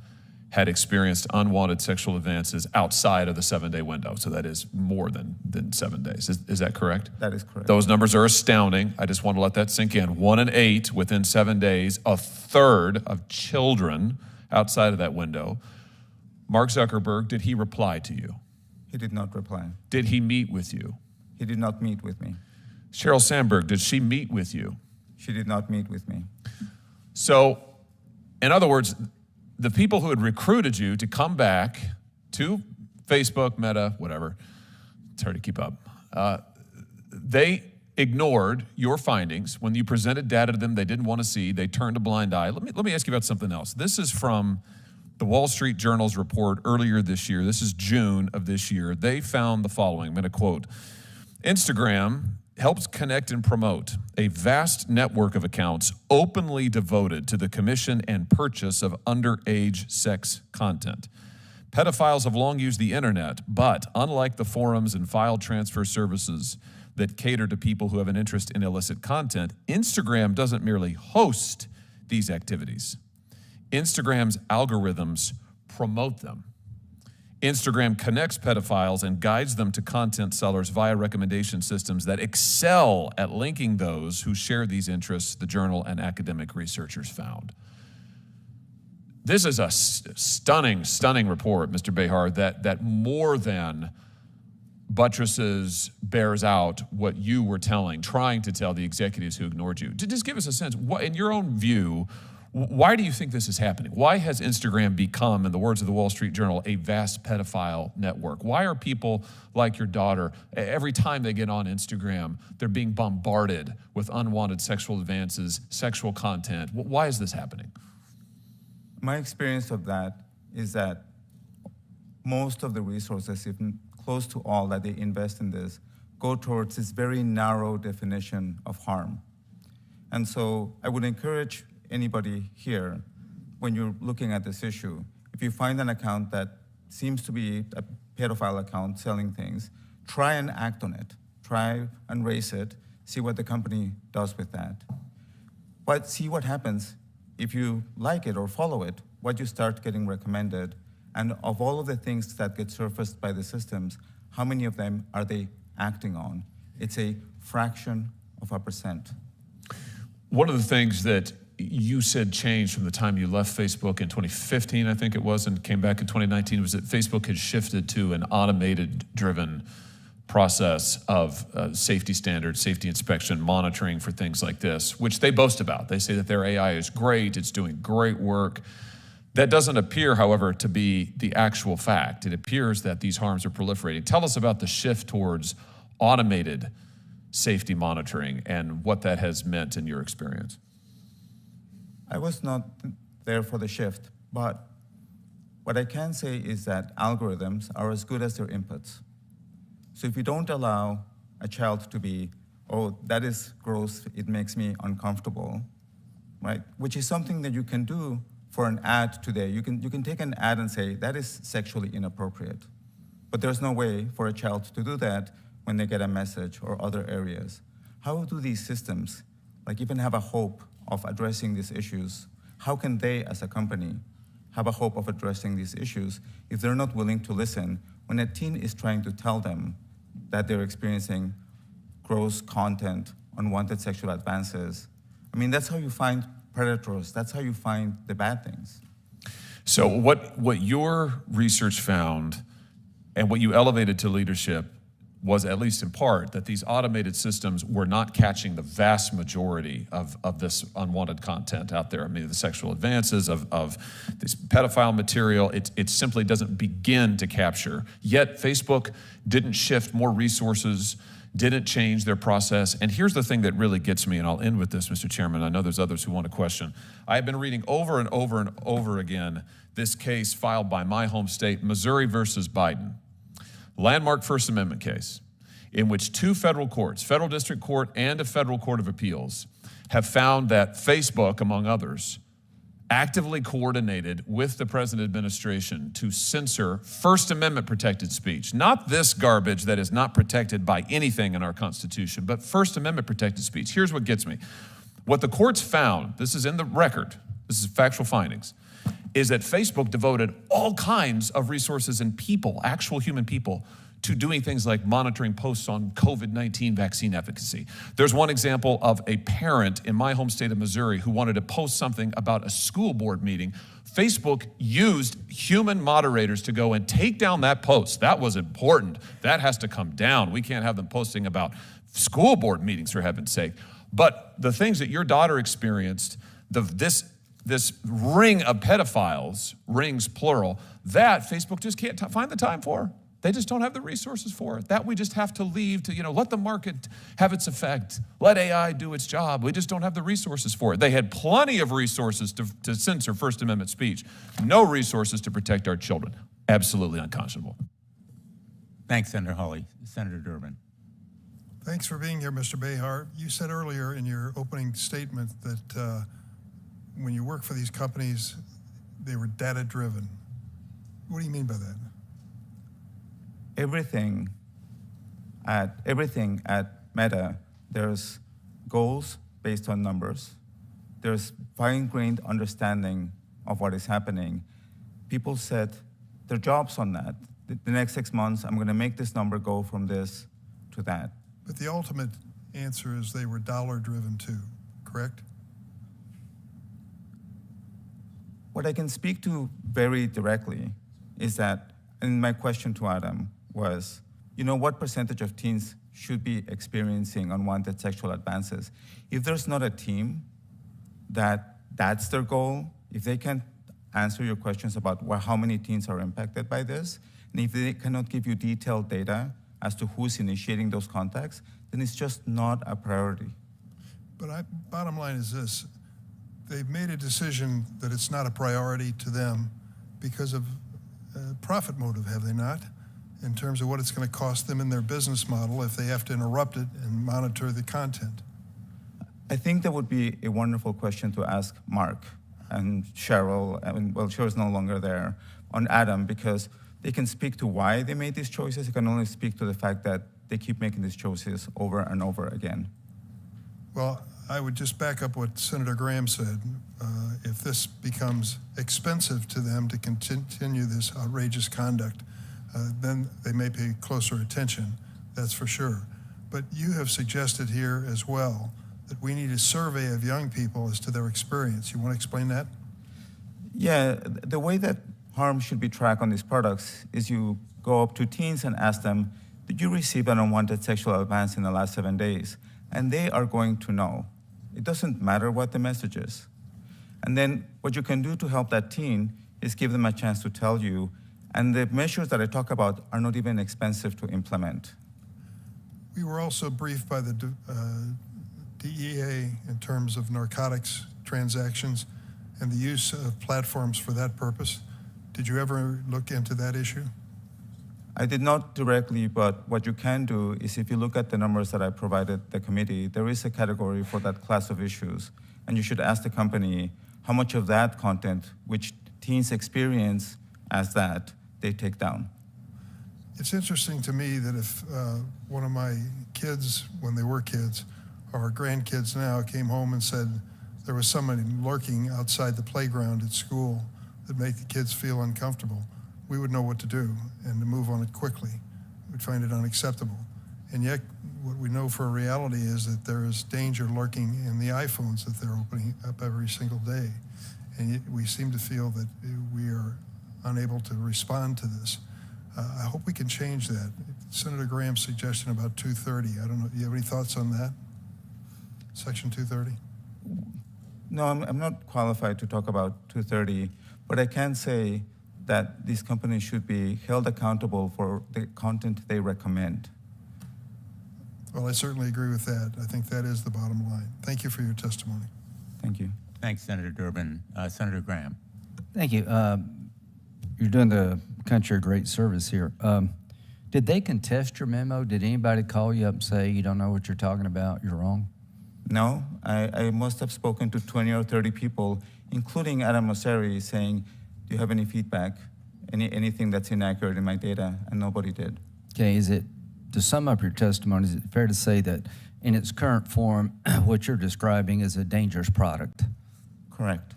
had experienced unwanted sexual advances outside of the 7-day window. So that is more than 7 days. Is that correct? That is correct. Those numbers are astounding. I just want to let that sink in. 1 in 8 within 7 days, a third of children outside of that window. Mark Zuckerberg, did he reply to you? He did not reply. Did he meet with you? He did not meet with me. Sheryl Sandberg, did she meet with you? She did not meet with me. So, in other words, the people who had recruited you to come back to Facebook, Meta, whatever, it's hard to keep up, they ignored your findings. When you presented data to them they didn't want to see, they turned a blind eye. Let me ask you about something else. This is from the Wall Street Journal's report earlier this year. This is June of this year. They found the following. I'm going to quote. Instagram helps connect and promote a vast network of accounts openly devoted to the commission and purchase of underage sex content. Pedophiles have long used the internet, but unlike the forums and file transfer services that cater to people who have an interest in illicit content, Instagram doesn't merely host these activities. Instagram's algorithms promote them. Instagram connects pedophiles and guides them to content sellers via recommendation systems that excel at linking those who share these interests, the journal and academic researchers found. This is a stunning, stunning report, Mr. Behar, that more than buttresses, bears out what you were trying to tell the executives who ignored you. Just give us a sense, what, in your own view, why do you think this is happening? Why has Instagram become, in the words of the Wall Street Journal, a vast pedophile network? Why are people like your daughter, every time they get on Instagram, they're being bombarded with unwanted sexual advances, sexual content? Why is this happening? My experience of that is that most of the resources, even close to all that they invest in this, go towards this very narrow definition of harm. And so I would encourage anybody here, when you're looking at this issue, if you find an account that seems to be a pedophile account selling things, try and act on it. Try and raise it. see what the company does with that. But see what happens if you like it or follow it, what you start getting recommended, and of all of the things that get surfaced by the systems, how many of them are they acting on? It's a fraction of a percent. One of the things that you said changed from the time you left Facebook in 2015, I think it was, and came back in 2019, was that Facebook had shifted to an automated driven process of safety standards, safety inspection, monitoring for things like this, which they boast about. They say that their AI is great, it's doing great work. That doesn't appear, however, to be the actual fact. It appears that these harms are proliferating. Tell us about the shift towards automated safety monitoring and what that has meant in your experience. I was not there for the shift, but what I can say is that algorithms are as good as their inputs. So if you don't allow a child to be, oh, that is gross, it makes me uncomfortable, right? Which is something that you can do for an ad today. You can take an ad and say, that is sexually inappropriate. But there's no way for a child to do that when they get a message or other areas. How do these systems, like, even have a hope of addressing these issues? How can they, as a company, have a hope of addressing these issues if they're not willing to listen when a teen is trying to tell them that they're experiencing gross content, unwanted sexual advances? I mean, that's how you find predators. That's how you find the bad things. So what your research found and what you elevated to leadership was, at least in part, that these automated systems were not catching the vast majority of this unwanted content out there. I mean, the sexual advances of this pedophile material, it simply doesn't begin to capture. Yet Facebook didn't shift more resources, didn't change their process. And here's the thing that really gets me, and I'll end with this, Mr. Chairman. I know there's others who want to question. I have been reading over and over and over again this case filed by my home state, Missouri versus Biden. Landmark First Amendment case in which two federal courts, federal district court and a federal court of appeals, have found that Facebook, among others, actively coordinated with the present administration to censor First Amendment protected speech. Not this garbage that is not protected by anything in our Constitution, but First Amendment protected speech. Here's what gets me. What the courts found, this is in the record, this is factual findings, is that Facebook devoted all kinds of resources and people, actual human people, to doing things like monitoring posts on COVID-19 vaccine efficacy. There's one example of a parent in my home state of Missouri who wanted to post something about a school board meeting. Facebook used human moderators to go and take down that post. That was important. That has to come down. We can't have them posting about school board meetings, for heaven's sake. But the things that your daughter experienced, this ring of pedophiles, rings plural, that Facebook just can't find the time for. They just don't have the resources for it. That we just have to leave to, let the market have its effect. Let AI do its job. We just don't have the resources for it. They had plenty of resources to censor First Amendment speech. No resources to protect our children. Absolutely unconscionable. Thanks, Senator Hawley. Senator Durbin. Thanks for being here, Mr. Behar. You said earlier in your opening statement that when you work for these companies, they were data-driven. What do you mean by that? Everything at Meta, there's goals based on numbers. There's fine-grained understanding of what is happening. People set their jobs on that. The next 6 months, I'm going to make this number go from this to that. But the ultimate answer is they were dollar-driven too, correct? What I can speak to very directly is that, and my question to Adam was, what percentage of teens should be experiencing unwanted sexual advances? If there's not a team that's their goal, if they can't answer your questions about how many teens are impacted by this, and if they cannot give you detailed data as to who's initiating those contacts, then it's just not a priority. But bottom line is this. They've made a decision that it's not a priority to them because of profit motive, have they not? In terms of what it's going to cost them in their business model if they have to interrupt it and monitor the content. I think that would be a wonderful question to ask Mark and Cheryl, and Cheryl's no longer there, on Adam, because they can speak to why they made these choices. They can only speak to the fact that they keep making these choices over and over again. Well, I would just back up what Senator Graham said. If this becomes expensive to them to continue this outrageous conduct, then they may pay closer attention, that's for sure. But you have suggested here as well that we need a survey of young people as to their experience. You want to explain that? Yeah, the way that harm should be tracked on these products is you go up to teens and ask them, did you receive an unwanted sexual advance in the last 7 days? And they are going to know. It doesn't matter what the message is. And then what you can do to help that teen is give them a chance to tell you. And the measures that I talk about are not even expensive to implement. We were also briefed by the DEA in terms of narcotics transactions and the use of platforms for that purpose. Did you ever look into that issue? I did not directly, but what you can do is if you look at the numbers that I provided the committee, there is a category for that class of issues. And you should ask the company how much of that content, which teens experience as that, they take down. It's interesting to me that if one of my kids, when they were kids, or grandkids now, came home and said there was somebody lurking outside the playground at school that made the kids feel uncomfortable, we would know what to do and to move on it quickly. We'd find it unacceptable. And yet, what we know for a reality is that there is danger lurking in the iPhones that they're opening up every single day. And yet we seem to feel that we are unable to respond to this. I hope we can change that. Senator Graham's suggestion about 230, I don't know, do you have any thoughts on that? Section 230? No, I'm not qualified to talk about 230, but I can say that these companies should be held accountable for the content they recommend. Well, I certainly agree with that. I think that is the bottom line. Thank you for your testimony. Thank you. Thanks, Senator Durbin. Senator Graham. Thank you. You're doing the country a great service here. Did they contest your memo? Did anybody call you up and say, you don't know what you're talking about, you're wrong? No, I must have spoken to 20 or 30 people, including Adam Mosseri, saying, do you have any feedback, anything that's inaccurate in my data? And nobody did. Okay, to sum up your testimony, is it fair to say that in its current form, what you're describing is a dangerous product? Correct.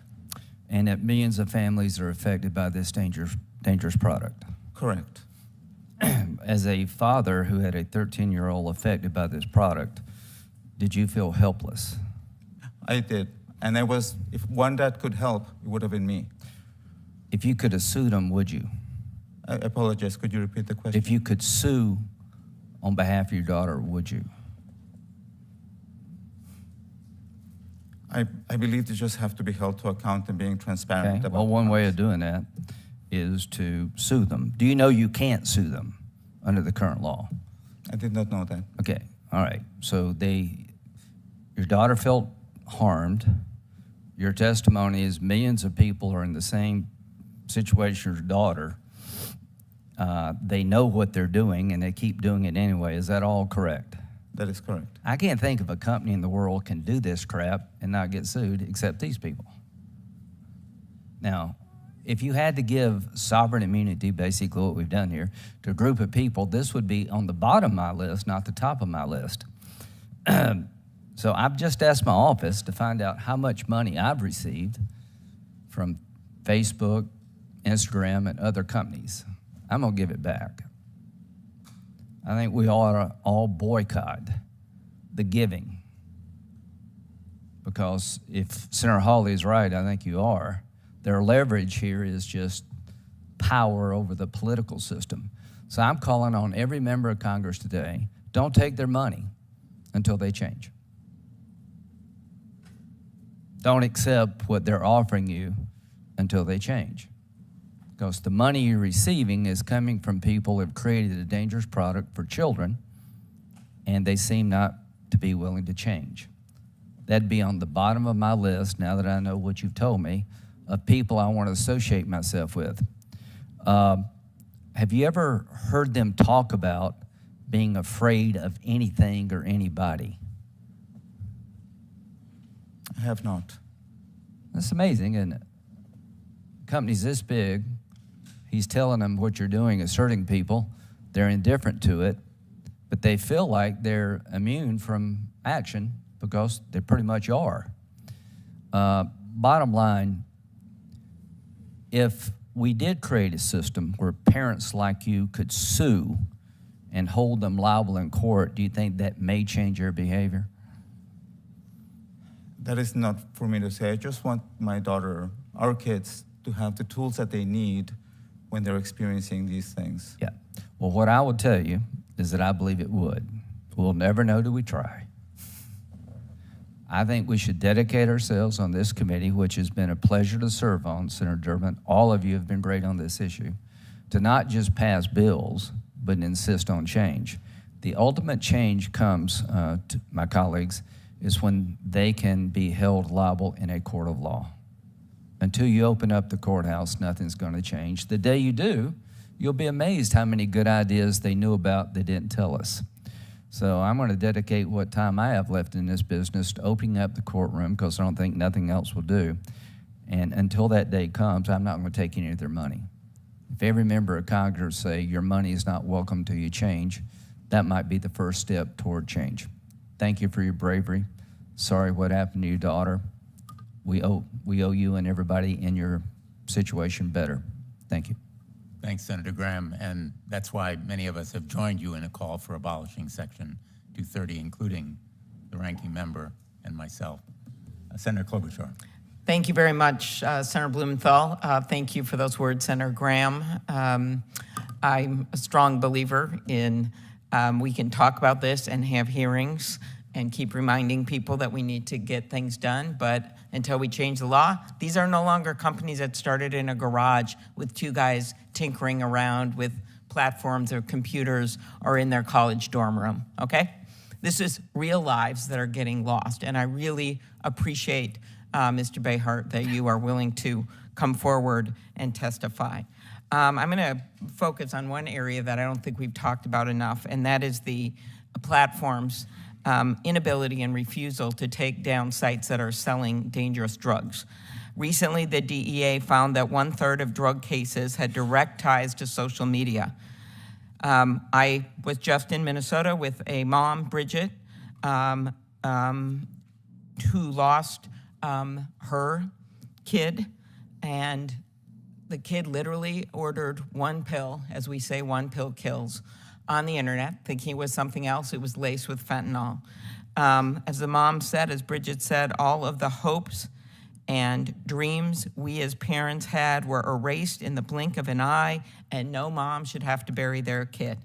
And that millions of families are affected by this dangerous product? Correct. As a father who had a 13-year-old affected by this product, did you feel helpless? I did. And if one dad could help, it would have been me. If you could have sued them, would you? I apologize. Could you repeat the question? If you could sue on behalf of your daughter, would you? I believe they just have to be held to account and being transparent Okay. about Well, one the way numbers. of doing that is to sue them. Do you know you can't sue them under the current law? I did not know that. Okay, all right. So your daughter felt harmed. Your testimony is millions of people are in the same situation as your daughter. They know what they're doing and they keep doing it anyway. Is that all correct? That is correct. I can't think of a company in the world can do this crap and not get sued except these people. Now, if you had to give sovereign immunity, basically what we've done here, to a group of people, this would be on the bottom of my list, not the top of my list. So I've just asked my office to find out how much money I've received from Facebook, Instagram, and other companies. I'm going to give it back. I think we ought to all boycott the giving. Because if Senator Hawley is right, I think you are, their leverage here is just power over the political system. So I'm calling on every member of Congress today, don't take their money until they change. Don't accept what they're offering you until they change. Because the money you're receiving is coming from people who have created a dangerous product for children, and they seem not to be willing to change. That'd be on the bottom of my list, now that I know what you've told me, of people I want to associate myself with. Have you ever heard them talk about being afraid of anything or anybody? I have not. That's amazing, isn't it? Company's this big, he's telling them what you're doing is hurting people, they're indifferent to it, but they feel like they're immune from action because they pretty much are. Bottom line, if we did create a system where parents like you could sue and hold them liable in court, do you think that may change their behavior? That is not for me to say. I just want my daughter, our kids, to have the tools that they need when they're experiencing these things. Yeah. Well, what I would tell you is that I believe it would. We'll never know till we try. I think we should dedicate ourselves on this committee, which has been a pleasure to serve on, Senator Durbin. All of you have been great on this issue, to not just pass bills, but insist on change. The ultimate change comes, to my colleagues, is when they can be held liable in a court of law. Until you open up the courthouse, nothing's going to change. The day you do, you'll be amazed how many good ideas they knew about they didn't tell us. So I'm going to dedicate what time I have left in this business to opening up the courtroom, because I don't think nothing else will do. And until that day comes, I'm not going to take any of their money. If every member of Congress say your money is not welcome till you change, that might be the first step toward change. Thank you for your bravery. Sorry what happened to your daughter. We owe you and everybody in your situation better. Thank you. Thanks, Senator Graham, and that's why many of us have joined you in a call for abolishing Section 230, including the ranking member and myself. Senator Klobuchar. Thank you very much, Senator Blumenthal. Thank you for those words, Senator Graham. I'm a strong believer in we can talk about this and have hearings and keep reminding people that we need to get things done, but until we change the law, these are no longer companies that started in a garage with two guys tinkering around with platforms or computers or in their college dorm room, okay? This is real lives that are getting lost, and I really appreciate, Mr. Behar, that you are willing to come forward and testify. I'm gonna focus on one area that I don't think we've talked about enough, and that is the platforms' inability and refusal to take down sites that are selling dangerous drugs. Recently, the DEA found that 1/3 of drug cases had direct ties to social media. I was just in Minnesota with a mom, Bridget, who lost her kid, and the kid literally ordered one pill, as we say, one pill kills, on the internet, thinking it was something else. It was laced with fentanyl. As the mom said, as Bridget said, all of the hopes and dreams we as parents had were erased in the blink of an eye, and no mom should have to bury their kid.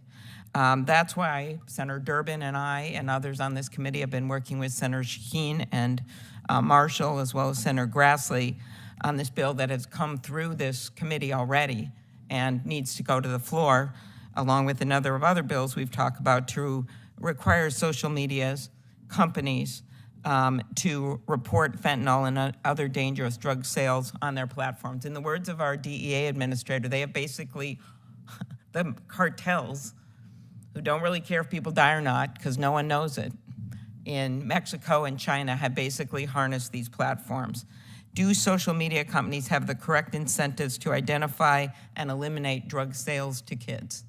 That's why Senator Durbin and I and others on this committee have been working with Senator Shaheen and Marshall, as well as Senator Grassley, on this bill that has come through this committee already and needs to go to the floor, along with another of other bills we've talked about, to require social medias, companies, to report fentanyl and other dangerous drug sales on their platforms. In the words of our DEA administrator, they have basically, the cartels, who don't really care if people die or not, because no one knows it, in Mexico and China have basically harnessed these platforms. Do social media companies have the correct incentives to identify and eliminate drug sales to kids?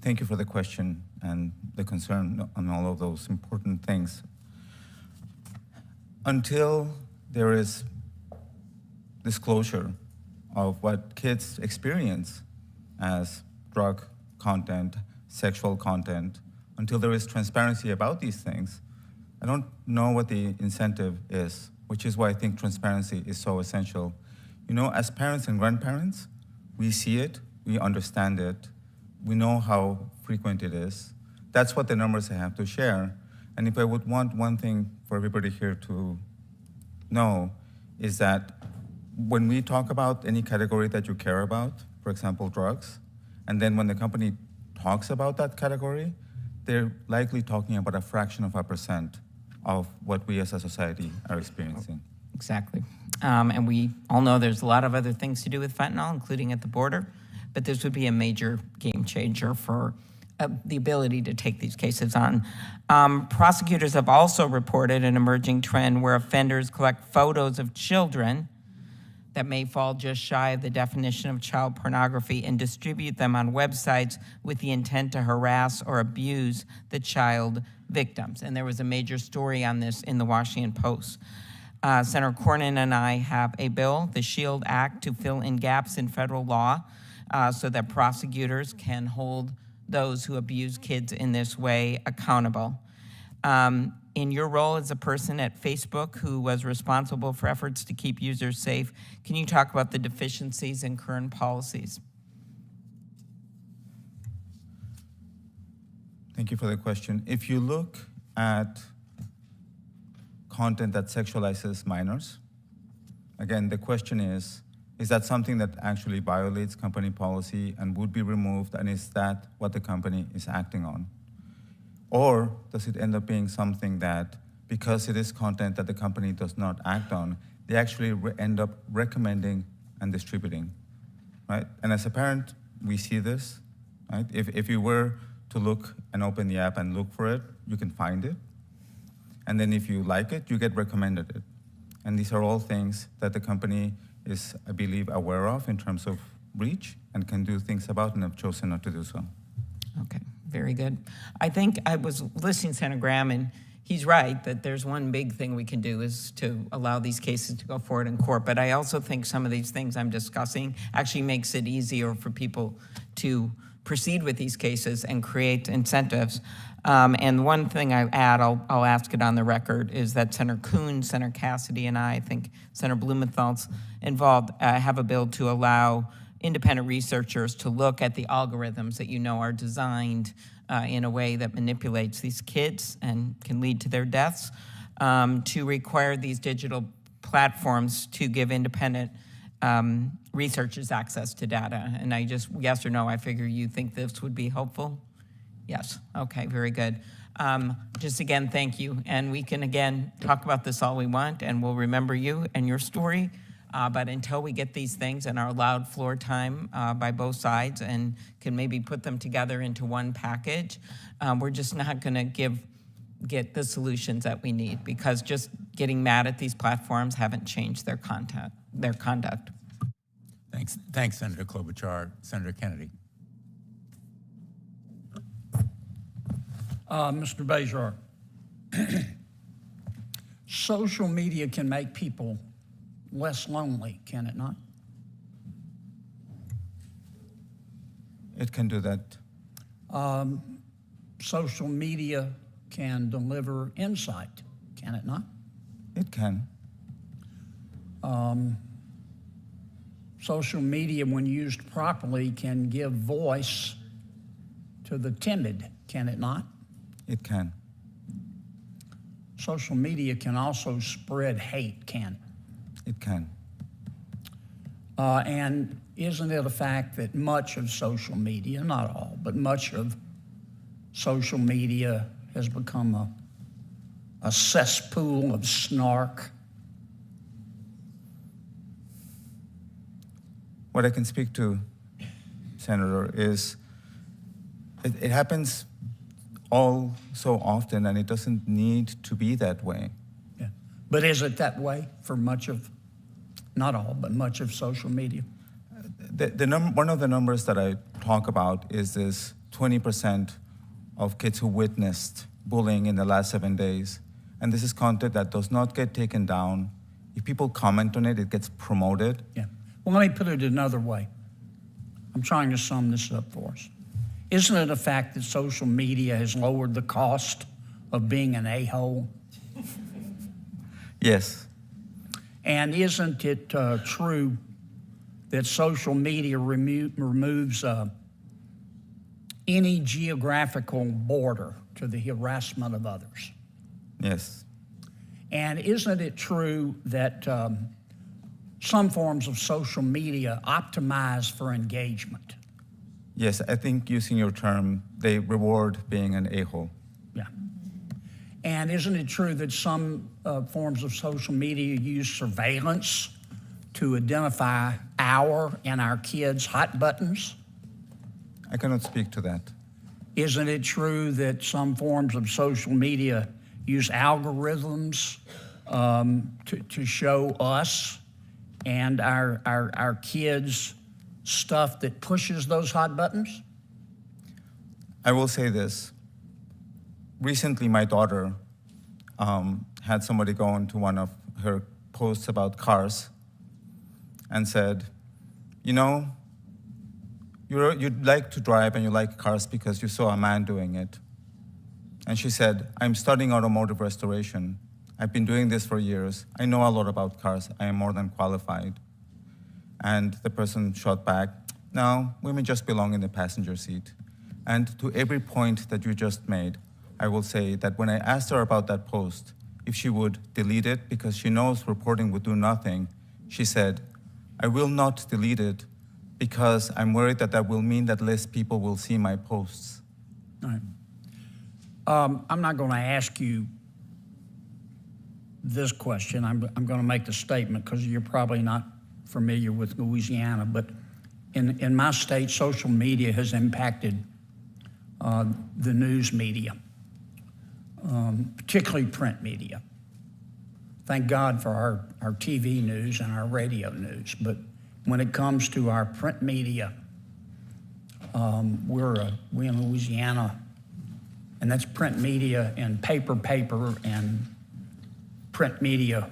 Thank you for the question and the concern on all of those important things. Until there is disclosure of what kids experience as drug content, sexual content, until there is transparency about these things, I don't know what the incentive is, which is why I think transparency is so essential. You know, as parents and grandparents, we see it, we understand it, we know how frequent it is. That's what the numbers I have to share. And if I would want one thing for everybody here to know, is that when we talk about any category that you care about, for example, drugs, and then when the company talks about that category, they're likely talking about a fraction of a percent of what we as a society are experiencing. Exactly. And we all know there's a lot of other things to do with fentanyl, including at the border, but this would be a major game changer for the ability to take these cases on. Prosecutors have also reported an emerging trend where offenders collect photos of children that may fall just shy of the definition of child pornography and distribute them on websites with the intent to harass or abuse the child victims. And there was a major story on this in the Washington Post. Senator Cornyn and I have a bill, the SHIELD Act, to fill in gaps in federal law so that prosecutors can hold those who abuse kids in this way accountable. In your role as a person at Facebook who was responsible for efforts to keep users safe, can you talk about the deficiencies in current policies? Thank you for the question. If you look at content that sexualizes minors, again, the question is that something that actually violates company policy and would be removed, and is that what the company is acting on? Or does it end up being something that, because it is content that the company does not act on, they actually end up recommending and distributing, right? And as a parent, we see this, right? If you were to look and open the app and look for it, you can find it. And then if you like it, you get recommended it. And these are all things that the company is, I believe, aware of in terms of reach and can do things about, and have chosen not to do so. Okay, very good. I think I was listening to Senator Graham, and he's right that there's one big thing we can do is to allow these cases to go forward in court. But I also think some of these things I'm discussing actually makes it easier for people to proceed with these cases and create incentives. And one thing I add, I'll ask it on the record, is that Senator Coons, Senator Cassidy, and I think Senator Blumenthal's involved, have a bill to allow independent researchers to look at the algorithms that you know are designed in a way that manipulates these kids and can lead to their deaths, to require these digital platforms to give independent researchers access to data. And I just, yes or no, I figure you think this would be helpful? Yes, okay, very good. Just again, thank you. And we can again talk about this all we want, and we'll remember you and your story. But until we get these things and are allowed floor time by both sides and can maybe put them together into one package, we're just not gonna get the solutions that we need, because just getting mad at these platforms haven't changed their conduct. Thanks, Senator Klobuchar. Senator Kennedy. Mr. Bejar, social media can make people less lonely, can it not? It can do that. Social media can deliver insight, can it not? It can. Social media, when used properly, can give voice to the timid, can it not? It can. Social media can also spread hate, can it? It can. And isn't it a fact that much of social media, not all, but much of social media has become a cesspool of snark? What I can speak to, Senator, is it happens all so often, and it doesn't need to be that way. Yeah. But is it that way for much of, not all, but much of social media? One of the numbers that I talk about is this 20% of kids who witnessed bullying in the last 7 days. And this is content that does not get taken down. If people comment on it, it gets promoted. Yeah. Well, let me put it another way. I'm trying to sum this up for us. Isn't it a fact that social media has lowered the cost of being an a-hole? Yes. And isn't it true that social media removes any geographical border to the harassment of others? Yes. And isn't it true that some forms of social media optimize for engagement? Yes, I think using your term, they reward being an a-hole. Yeah. And isn't it true that some forms of social media use surveillance to identify our and our kids' hot buttons? I cannot speak to that. Isn't it true that some forms of social media use algorithms to show us and our kids stuff that pushes those hot buttons? I will say this. Recently, my daughter had somebody go into one of her posts about cars and said, you know, you'd like to drive and you like cars because you saw a man doing it. And she said, I'm studying automotive restoration. I've been doing this for years. I know a lot about cars. I am more than qualified. And the person shot back, no, women just belong in the passenger seat. And to every point that you just made, I will say that when I asked her about that post, if she would delete it because she knows reporting would do nothing, she said, I will not delete it because I'm worried that that will mean that less people will see my posts. All right. I'm not going to ask you this question. I'm going to make the statement because you're probably not familiar with Louisiana, but in my state, social media has impacted the news media, particularly print media. Thank God for our TV news and our radio news, but when it comes to our print media, we in Louisiana, and that's print media and paper and print media,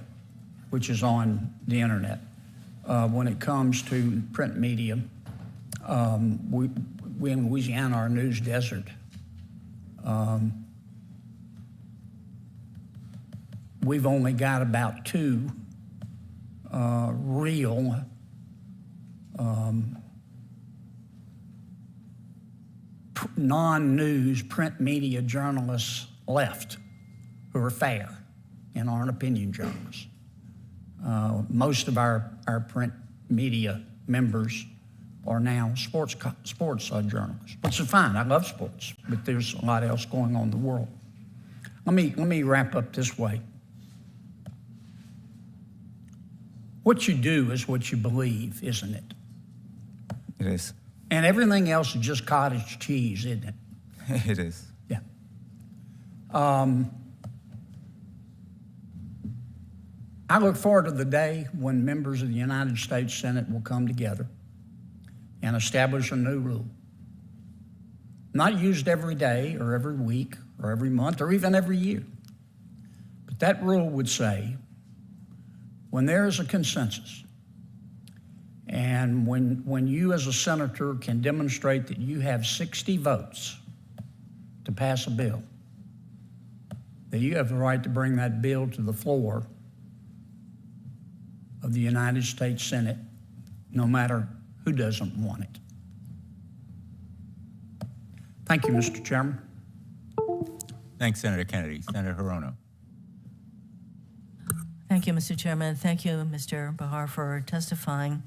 which is on the internet. When it comes to print media, we in Louisiana are a news desert. We've only got about 2 real non-news print media journalists left who are fair and aren't opinion journalists. Most of our print media members are now sports journalists, which is fine. I love sports, but there's a lot else going on in the world. Let me wrap up this way. What you do is what you believe, isn't it? It is. And everything else is just cottage cheese, isn't it? It is. Yeah. I look forward to the day when members of the United States Senate will come together and establish a new rule. Not used every day or every week or every month or even every year. But that rule would say, when there is a consensus, and when you as a senator can demonstrate that you have 60 votes to pass a bill, that you have the right to bring that bill to the floor of the United States Senate, no matter who doesn't want it. Thank you, Mr. Chairman. Thanks, Senator Kennedy. Senator Hirono. Thank you, Mr. Chairman. Thank you, Mr. Behar, for testifying.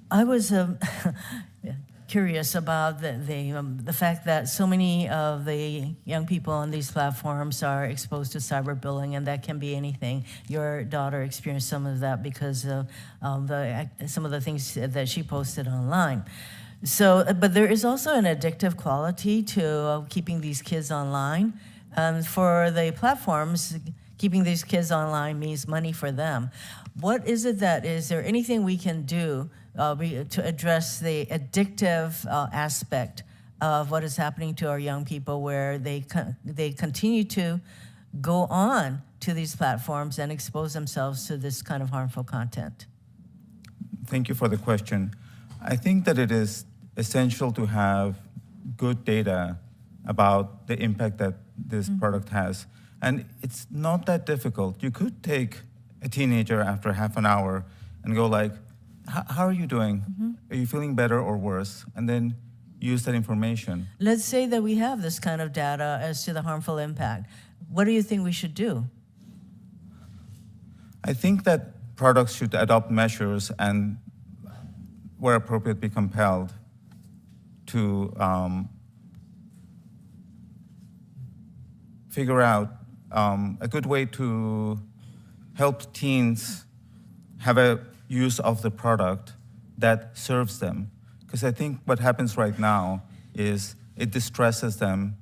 I was curious about the fact that so many of the young people on these platforms are exposed to cyberbullying, and that can be anything. Your daughter experienced some of that because of some of the things that she posted online. So, but there is also an addictive quality to keeping these kids online. And for the platforms, keeping these kids online means money for them. What is it is there anything we can do to address the addictive aspect of what is happening to our young people, where they continue to go on to these platforms and expose themselves to this kind of harmful content? Thank you for the question. I think that it is essential to have good data about the impact that this product has. And it's not that difficult. You could take a teenager after half an hour and go like, how are you doing? Are you feeling better or worse? And then use that information. Let's say that we have this kind of data as to the harmful impact. What do you think we should do? I think that products should adopt measures and, where appropriate, be compelled to figure out a good way to help teens have a use of the product that serves them. Because I think what happens right now is it distresses them.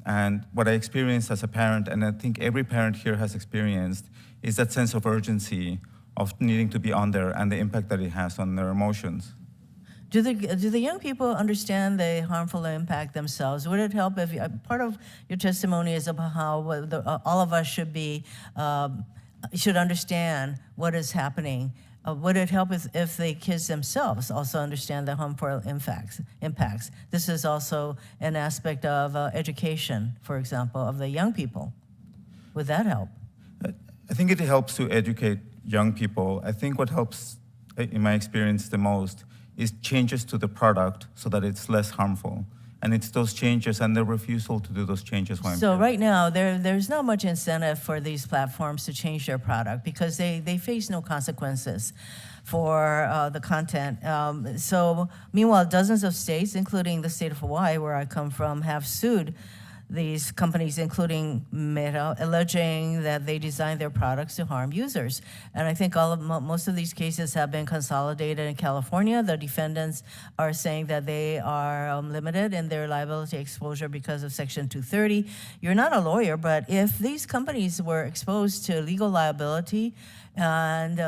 And what I experienced as a parent, and I think every parent here has experienced, is that sense of urgency of needing to be on there and the impact that it has on their emotions. Do the young people understand the harmful impact themselves? Would it help if part of your testimony is about how all of us should understand what is happening? Would it help if the kids themselves also understand the harmful impacts? This is also an aspect of education, for example, of the young people. Would that help? I think it helps to educate young people. I think what helps, in my experience, the most is changes to the product so that it's less harmful. And it's those changes and the refusal to do those changes. So right now, there's not much incentive for these platforms to change their product because they face no consequences for the content. So meanwhile, dozens of states, including the state of Hawaii, where I come from, have sued these companies, including Meta, alleging that they designed their products to harm users. And I think most of these cases have been consolidated in California. The defendants are saying that they are limited in their liability exposure because of Section 230. You're not a lawyer, but if these companies were exposed to legal liability and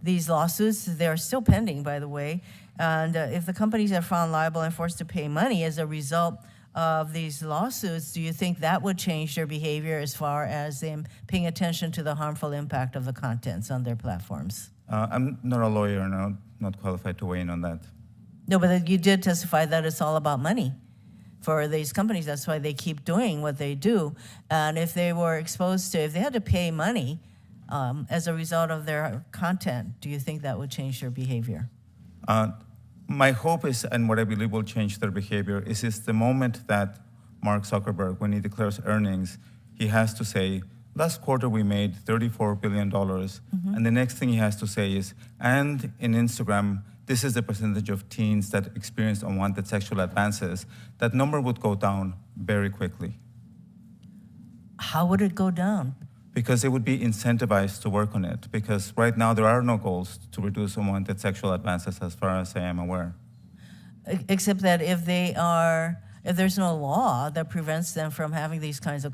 these lawsuits, they're still pending, by the way, and if the companies are found liable and forced to pay money as a result of these lawsuits, do you think that would change their behavior as far as them paying attention to the harmful impact of the contents on their platforms? I'm not a lawyer and I'm not qualified to weigh in on that. No, but you did testify that it's all about money for these companies. That's why they keep doing what they do. And if they were exposed to, if they had to pay money as a result of their content, do you think that would change their behavior? My hope is, and what I believe will change their behavior, is the moment that Mark Zuckerberg, when he declares earnings, he has to say, last quarter we made $34 billion. And the next thing he has to say is, and in Instagram, this is the percentage of teens that experience unwanted sexual advances. That number would go down very quickly. How would it go down? Because they would be incentivized to work on it. Because right now there are no goals to reduce unwanted sexual advances as far as I am aware. Except that if there's no law that prevents them from having this kind of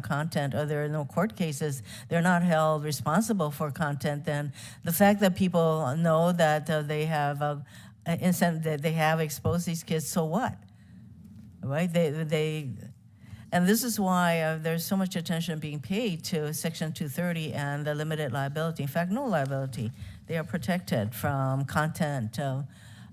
content, or there are no court cases, they're not held responsible for content, then the fact that people know that they have that they have exposed these kids, so what? Right? And this is why there's so much attention being paid to Section 230 and the limited liability. In fact, no liability. They are protected from content.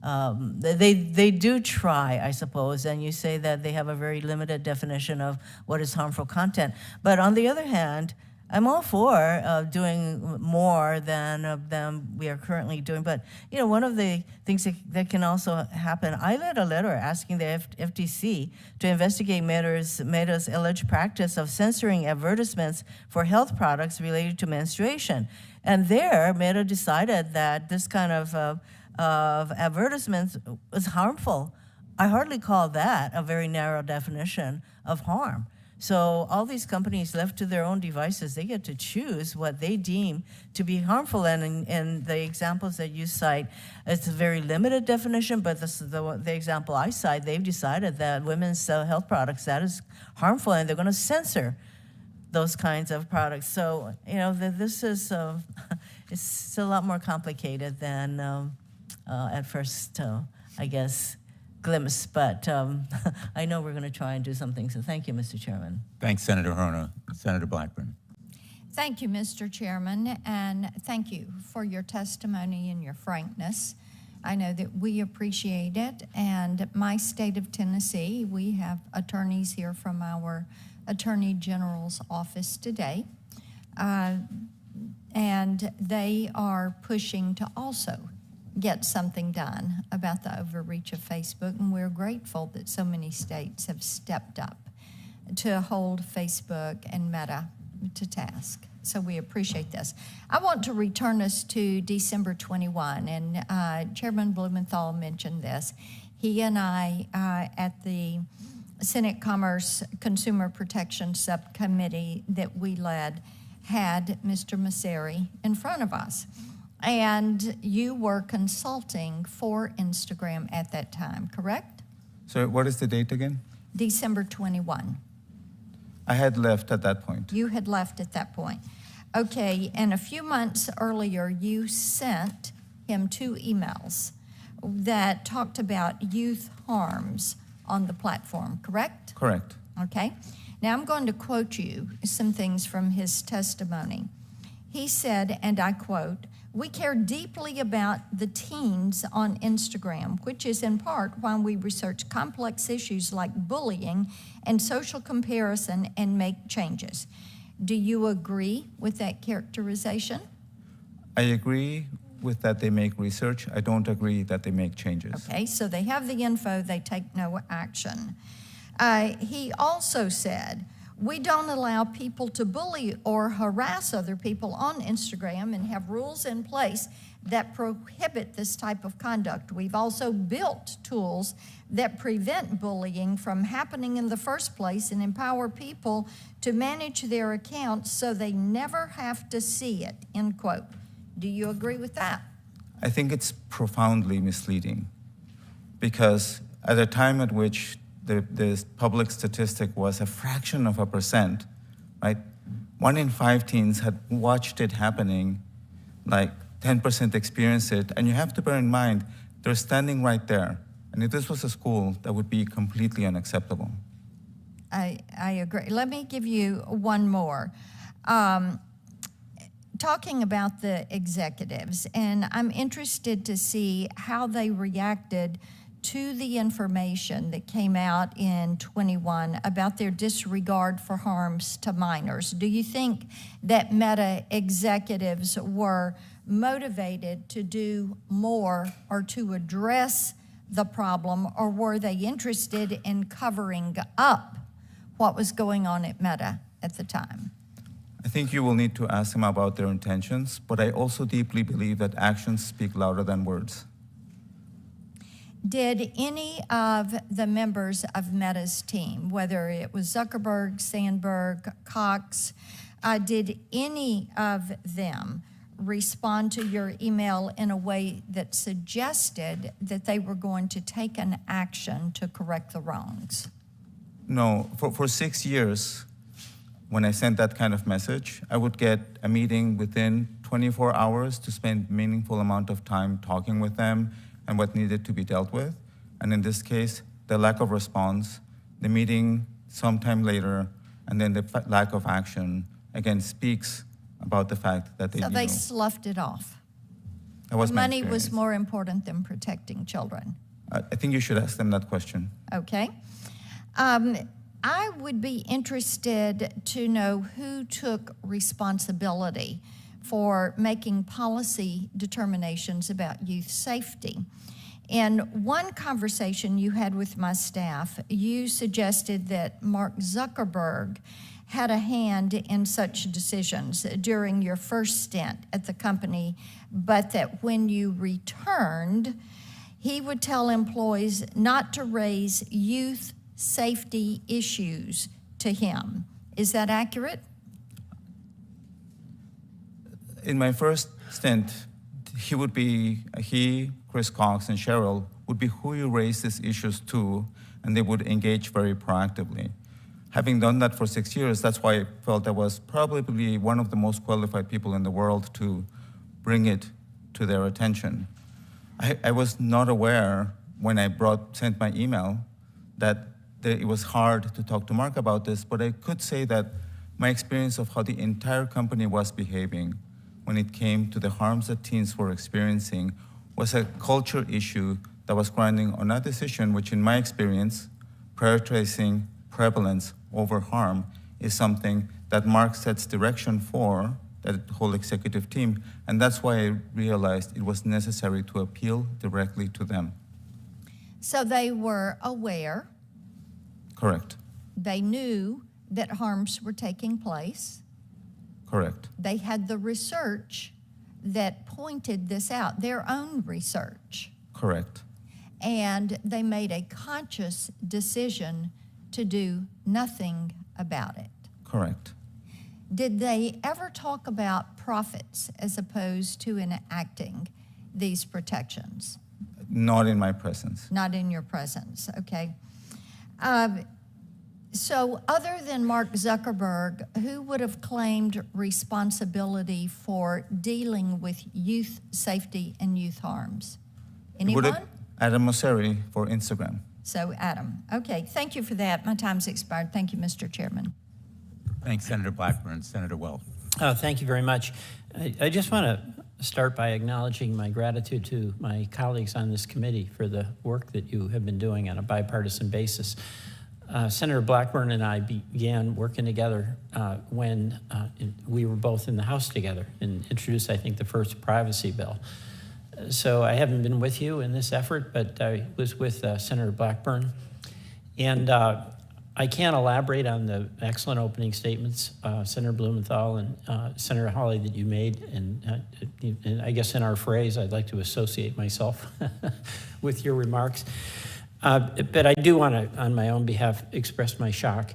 They do try, I suppose, and you say that they have a very limited definition of what is harmful content. But on the other hand, I'm all for doing more than we are currently doing. But one of the things that can also happen, I read a letter asking the FTC to investigate Meta's alleged practice of censoring advertisements for health products related to menstruation. And there, Meta decided that this kind of advertisements was harmful. I hardly call that a very narrow definition of harm. So all these companies left to their own devices, they get to choose what they deem to be harmful. And in the examples that you cite, it's a very limited definition, but the example I cite, they've decided that women's health products, that is harmful, and they're going to censor those kinds of products. So, this is, it's a lot more complicated than at first, I guess, glimpse, but I know we're going to try and do something. So thank you, Mr. Chairman. Thanks, Senator Hono. Senator Blackburn. Thank you, Mr. Chairman, and thank you for your testimony and your frankness. I know that we appreciate it, and my state of Tennessee, we have attorneys here from our Attorney General's office today, and they are pushing to also get something done about the overreach of Facebook, and we're grateful that so many states have stepped up to hold Facebook and Meta to task. So we appreciate this. I want to return us to December 21, and Chairman Blumenthal mentioned this. He and I, at the Senate Commerce Consumer Protection Subcommittee that we led, had Mr. Masseri in front of us. And you were consulting for Instagram at that time, correct? So what is the date again? December 21. I had left at that point. You had left at that point. Okay, and a few months earlier, you sent him 2 emails that talked about youth harms on the platform, correct? Correct. Okay. Now I'm going to quote you some things from his testimony. He said, and I quote, "We care deeply about the teens on Instagram, which is in part why we research complex issues like bullying and social comparison and make changes." Do you agree with that characterization? I agree with that they make research. I don't agree that they make changes. Okay, so they have the info, they take no action. He also said, "We don't allow people to bully or harass other people on Instagram and have rules in place that prohibit this type of conduct. We've also built tools that prevent bullying from happening in the first place and empower people to manage their accounts so they never have to see it," end quote. Do you agree with that? I think it's profoundly misleading because at a time at which the public statistic was a fraction of a percent, right? 1 in 5 teens had watched it happening, like 10% experienced it, and you have to bear in mind, they're standing right there. And if this was a school, that would be completely unacceptable. I agree. Let me give you one more. Talking about the executives, and I'm interested to see how they reacted to the information that came out in 21 about their disregard for harms to minors. Do you think that Meta executives were motivated to do more or to address the problem, or were they interested in covering up what was going on at Meta at the time? I think you will need to ask them about their intentions, but I also deeply believe that actions speak louder than words. Did any of the members of Meta's team, whether it was Zuckerberg, Sandberg, Cox, did any of them respond to your email in a way that suggested that they were going to take an action to correct the wrongs? No, for 6 years, when I sent that kind of message, I would get a meeting within 24 hours to spend meaningful amount of time talking with them and what needed to be dealt with. And in this case, the lack of response, the meeting sometime later, and then the lack of action, again, speaks about the fact that they So knew. they sloughed it off. That was my Money was experience. more important than protecting children. I think you should ask them that question. Okay. I would be interested to know who took responsibility for making policy determinations about youth safety. In one conversation you had with my staff, you suggested that Mark Zuckerberg had a hand in such decisions during your first stint at the company, but that when you returned, he would tell employees not to raise youth safety issues to him. Is that accurate? In my first stint, he, Chris Cox, and Cheryl would be who you raise these issues to, and they would engage very proactively. Having done that for 6 years, that's why I felt I was probably one of the most qualified people in the world to bring it to their attention. I was not aware when I sent my email that it was hard to talk to Mark about this, but I could say that my experience of how the entire company was behaving when it came to the harms that teens were experiencing was a culture issue that was grinding on a decision which, in my experience, prioritizing prevalence over harm is something that Mark sets direction for, that whole executive team, and that's why I realized it was necessary to appeal directly to them. So they were aware. Correct. They knew that harms were taking place. Correct. They had the research that pointed this out, their own research. Correct. And they made a conscious decision to do nothing about it. Correct. Did they ever talk about profits as opposed to enacting these protections? Not in my presence. Not in your presence, okay. So other than Mark Zuckerberg, who would have claimed responsibility for dealing with youth safety and youth harms? Anyone? Adam Mosseri for Instagram. So Adam. Okay, thank you for that. My time's expired. Thank you, Mr. Chairman. Thanks, Senator Blackburn. Senator Welch. Thank you very much. I just want to start by acknowledging my gratitude to my colleagues on this committee for the work that you have been doing on a bipartisan basis. Senator Blackburn and I began working together when we were both in the House together and introduced, I think, the first privacy bill. So I haven't been with you in this effort, but I was with Senator Blackburn. And I can't elaborate on the excellent opening statements, Senator Blumenthal and Senator Hawley, that you made. And I guess in our phrase, I'd like to associate myself with your remarks. But I do want to, on my own behalf, express my shock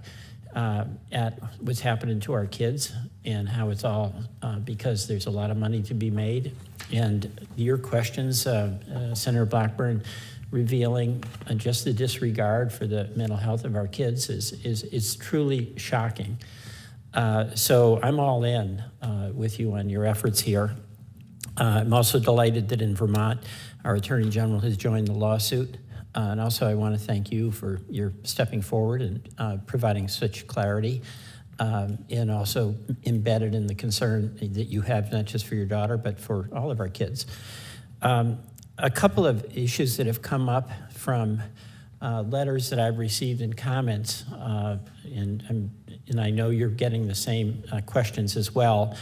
at what's happening to our kids and how it's all because there's a lot of money to be made. And your questions, Senator Blackburn, revealing just the disregard for the mental health of our kids is truly shocking. So I'm all in with you on your efforts here. I'm also delighted that in Vermont, our Attorney General has joined the lawsuit. And also I want to thank you for your stepping forward and providing such clarity and also embedded in the concern that you have, not just for your daughter, but for all of our kids. A couple of issues that have come up from letters that I've received and comments, and I know you're getting the same questions as well,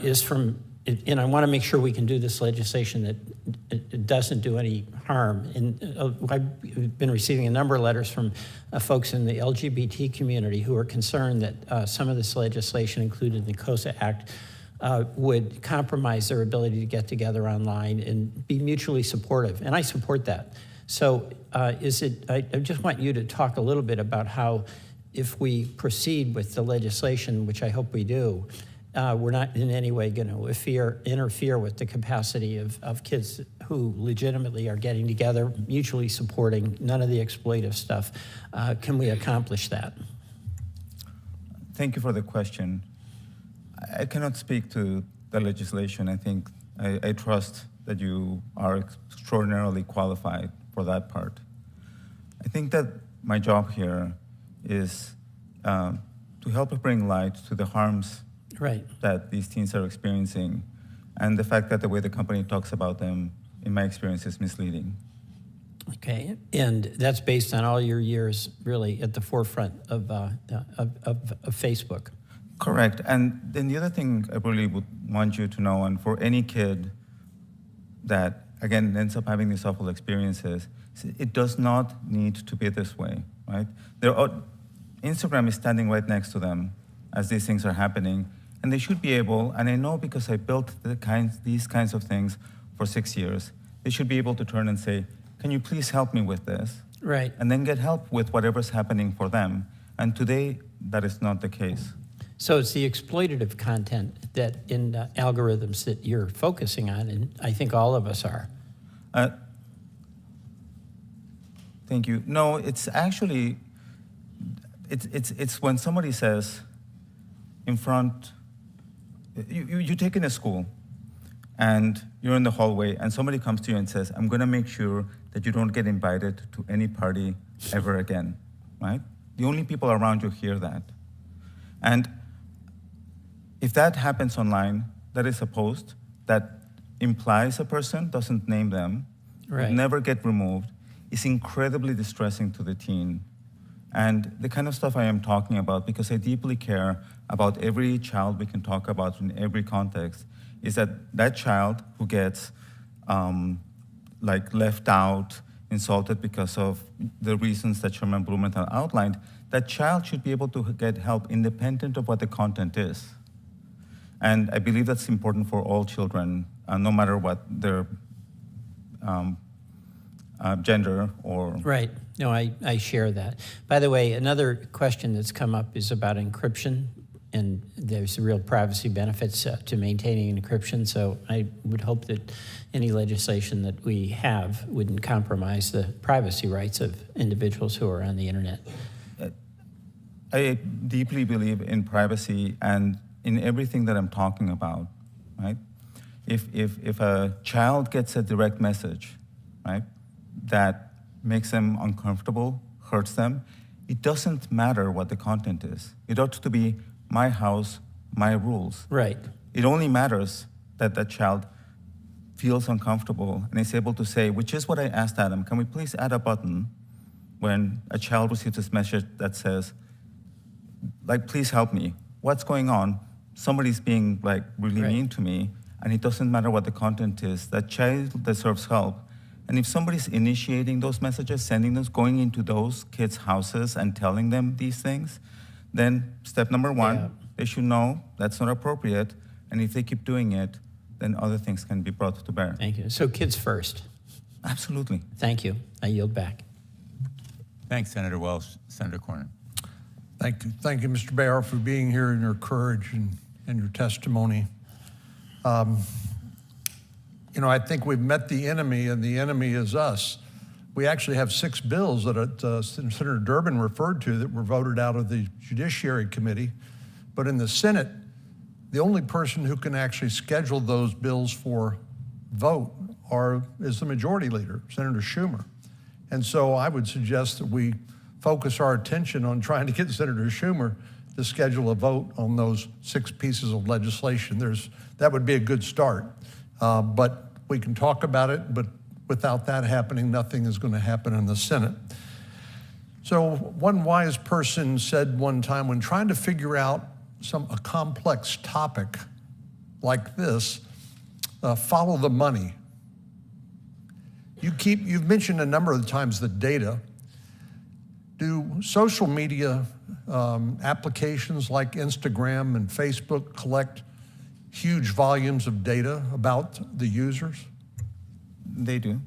is from, and I want to make sure we can do this legislation that it doesn't do any harm. And I've been receiving a number of letters from folks in the LGBT community who are concerned that some of this legislation, including the COSA Act, would compromise their ability to get together online and be mutually supportive. And I support that. So I just want you to talk a little bit about how, if we proceed with the legislation, which I hope we do, we're not in any way going to interfere with the capacity of kids who legitimately are getting together, mutually supporting, none of the exploitive stuff. Can we accomplish that? Thank you for the question. I cannot speak to the legislation. I think I trust that you are extraordinarily qualified for that part. I think that my job here is to help bring light to the harms that these teens are experiencing, and the fact that the way the company talks about them, in my experience, is misleading. Okay, and that's based on all your years really at the forefront of Facebook. Correct, and then the other thing I really would want you to know, and for any kid that, again, ends up having these awful experiences, it does not need to be this way, right? Instagram is standing right next to them as these things are happening, and they should be able, and I know because I built these kinds of things for 6 years, they should be able to turn and say, can you please help me with this? Right. And then get help with whatever's happening for them. And today, that is not the case. So it's the exploitative content that in algorithms that you're focusing on, and I think all of us are. Thank you. No, it's actually, it's when somebody says in front, you take in a school and you're in the hallway and somebody comes to you and says, I'm going to make sure that you don't get invited to any party ever again, right? The only people around you hear that. And if that happens online, that is a post that implies a person, doesn't name them, will never get removed, is incredibly distressing to the teen. And the kind of stuff I am talking about, because I deeply care about every child we can talk about in every context, is that child who gets left out, insulted because of the reasons that Chairman Blumenthal outlined, that child should be able to get help independent of what the content is. And I believe that's important for all children, no matter what their gender or... Right. No, I share that. By the way, another question that's come up is about encryption, and there's real privacy benefits to maintaining encryption, so I would hope that any legislation that we have wouldn't compromise the privacy rights of individuals who are on the internet. I deeply believe in privacy and in everything that I'm talking about, right? If a child gets a direct message, right, that makes them uncomfortable, hurts them, it doesn't matter what the content is. It ought to be my house, my rules. Right. It only matters that that child feels uncomfortable and is able to say, which is what I asked Adam, can we please add a button when a child receives this message that says, like, please help me. What's going on? Somebody's being like really Right. mean to me, and it doesn't matter what the content is. That child deserves help. And if somebody's initiating those messages, sending those, going into those kids' houses and telling them these things, then step number one, Yeah. they should know that's not appropriate. And if they keep doing it, then other things can be brought to bear. Thank you. So kids first. Absolutely. Thank you. I yield back. Thanks, Senator Welsh. Senator Cornyn. Thank you, Mr. Bayar, for being here and your courage and your testimony. You know, I think we've met the enemy, and the enemy is us. We actually have 6 bills that Senator Durbin referred to that were voted out of the Judiciary Committee. But in the Senate, the only person who can actually schedule those bills for vote is the majority leader, Senator Schumer. And so I would suggest that we focus our attention on trying to get Senator Schumer to schedule a vote on those 6 pieces of legislation. That would be a good start. But we can talk about it, but without that happening, nothing is going to happen in the Senate. So one wise person said one time, when trying to figure out a complex topic like this, follow the money. You've mentioned a number of times the data. Do social media applications like Instagram and Facebook collect huge volumes of data about the users? They do.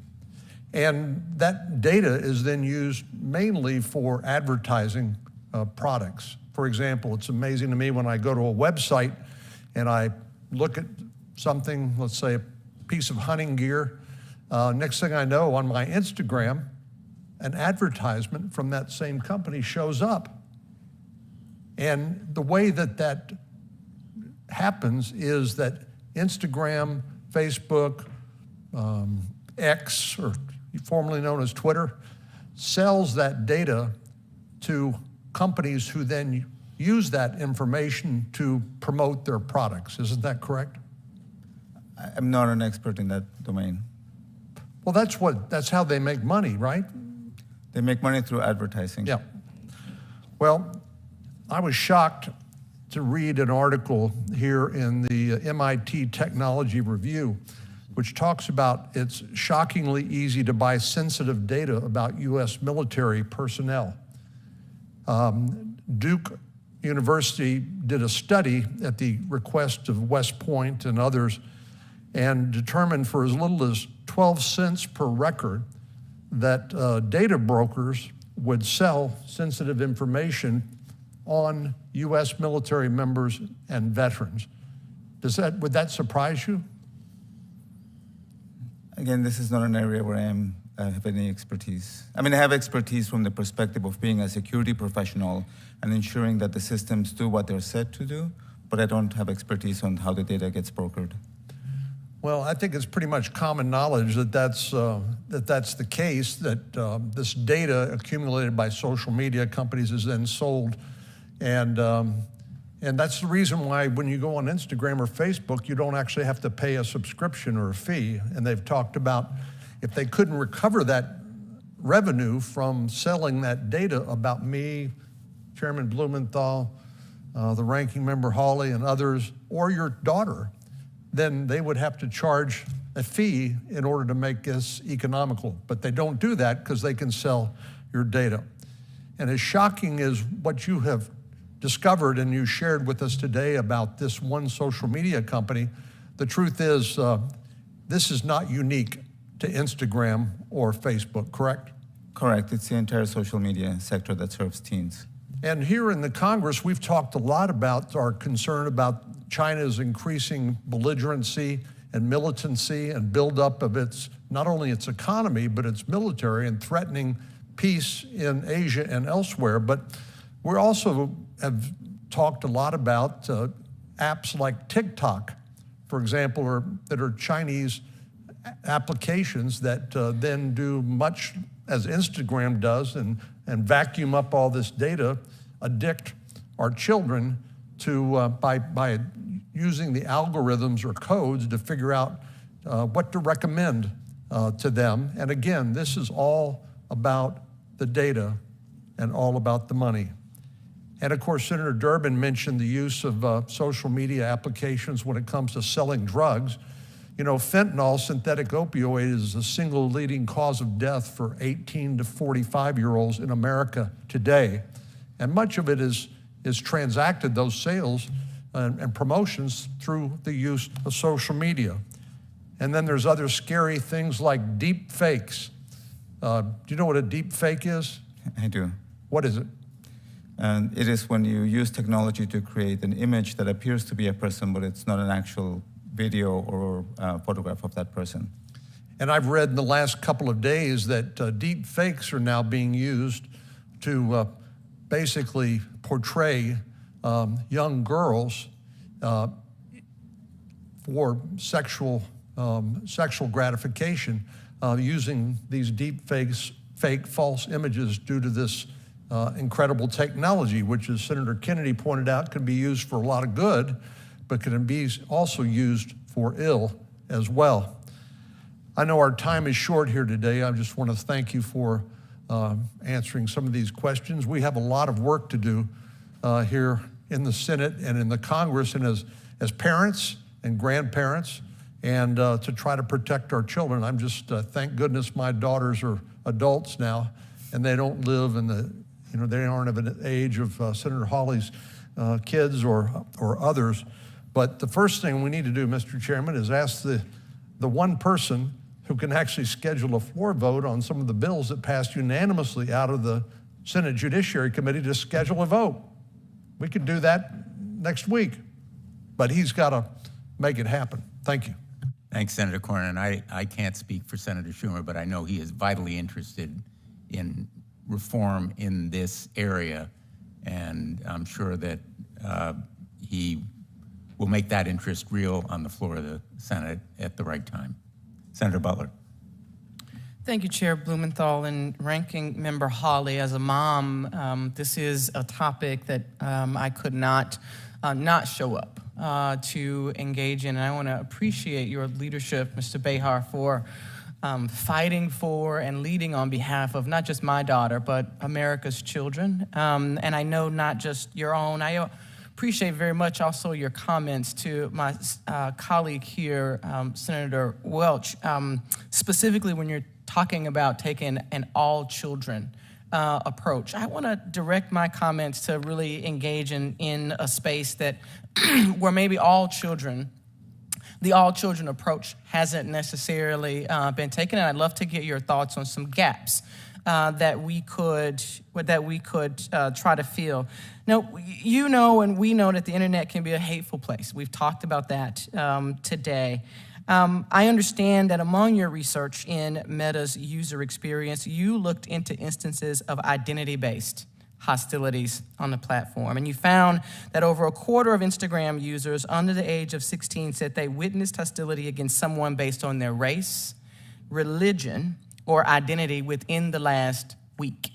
And that data is then used mainly for advertising products. For example, it's amazing to me when I go to a website and I look at something, let's say a piece of hunting gear. Next thing I know, on my Instagram, an advertisement from that same company shows up. And the way that happens is that Instagram, Facebook, X, or formerly known as Twitter, sells that data to companies who then use that information to promote their products. Isn't that correct? I'm not an expert in that domain. Well, that's how they make money, right? They make money through advertising. Yeah. Well, I was shocked to read an article here in the MIT Technology Review, which talks about it's shockingly easy to buy sensitive data about U.S. military personnel. Duke University did a study at the request of West Point and others and determined for as little as 12 cents per record that data brokers would sell sensitive information on U.S. military members and veterans. Would that surprise you? Again, this is not an area where I have any expertise. I mean, I have expertise from the perspective of being a security professional and ensuring that the systems do what they're set to do, but I don't have expertise on how the data gets brokered. Well, I think it's pretty much common knowledge that that's the case, that this data accumulated by social media companies is then sold. And that's the reason why when you go on Instagram or Facebook, you don't actually have to pay a subscription or a fee. And they've talked about if they couldn't recover that revenue from selling that data about me, Chairman Blumenthal, the ranking member Hawley and others, or your daughter, then they would have to charge a fee in order to make this economical. But they don't do that because they can sell your data. And as shocking as what you have discovered and you shared with us today about this one social media company, the truth is this is not unique to Instagram or Facebook, correct? Correct. It's the entire social media sector that serves teens. And here in the Congress, we've talked a lot about our concern about China's increasing belligerency and militancy and buildup of not only its economy, but its military and threatening peace in Asia and elsewhere. But We also have talked a lot about apps like TikTok, for example, that are Chinese applications that then do much as Instagram does and vacuum up all this data, addict our children to by using the algorithms or codes to figure out what to recommend to them. And again, this is all about the data and all about the money. And of course, Senator Durbin mentioned the use of social media applications when it comes to selling drugs. You know, fentanyl, synthetic opioid, is the single leading cause of death for 18 to 45-year-olds in America today. And much of it is transacted, those sales and promotions, through the use of social media. And then there's other scary things like deep fakes. Do you know what a deep fake is? I do. What is it? And it is when you use technology to create an image that appears to be a person, but it's not an actual video or photograph of that person. And I've read in the last couple of days that deep fakes are now being used to basically portray young girls for sexual gratification using these deep fake false images due to this incredible technology, which, as Senator Kennedy pointed out, can be used for a lot of good, but can be also used for ill as well. I know our time is short here today. I just want to thank you for answering some of these questions. We have a lot of work to do here in the Senate and in the Congress, and as parents and grandparents, and to try to protect our children. I'm just, thank goodness my daughters are adults now, and they don't live in the, they aren't of an age of Senator Hawley's kids or others. But the first thing we need to do, Mr. Chairman, is ask the one person who can actually schedule a floor vote on some of the bills that passed unanimously out of the Senate Judiciary Committee to schedule a vote. We could do that next week, but he's got to make it happen. Thank you. Thanks, Senator Cornyn. I can't speak for Senator Schumer, but I know he is vitally interested in reform in this area, and I'm sure that he will make that interest real on the floor of the Senate at the right time. Senator Butler. Thank you, Chair Blumenthal and Ranking Member Hawley. As a mom, this is a topic that I could not show up to engage in. And I want to appreciate your leadership, Mr. Behar, for fighting for and leading on behalf of not just my daughter, but America's children. And I know not just your own. I appreciate very much also your comments to my colleague here, Senator Welch, specifically when you're talking about taking an all children approach. I want to direct my comments to really engage in a space that where maybe the all children approach hasn't necessarily been taken. And I'd love to get your thoughts on some gaps that we could try to fill. Now, you know and we know that the internet can be a hateful place. We've talked about that today. I understand that among your research in Meta's user experience, you looked into instances of identity-based hostilities on the platform. And you found that over a quarter of Instagram users under the age of 16 said they witnessed hostility against someone based on their race, religion, or identity within the last week.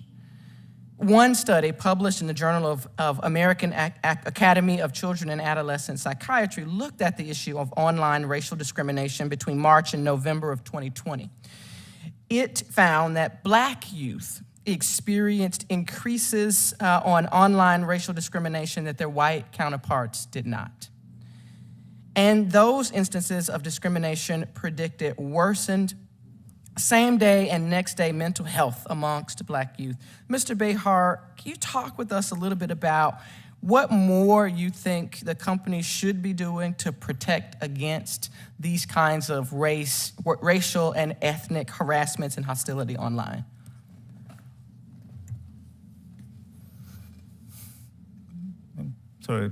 One study published in the Journal of American Academy of Children and Adolescent Psychiatry looked at the issue of online racial discrimination between March and November of 2020. It found that Black youth experienced increases on online racial discrimination that their white counterparts did not. And those instances of discrimination predicted worsened same day and next day mental health amongst Black youth. Mr. Behar, can you talk with us a little bit about what more you think the companies should be doing to protect against these kinds of racial and ethnic harassments and hostility online? Sorry.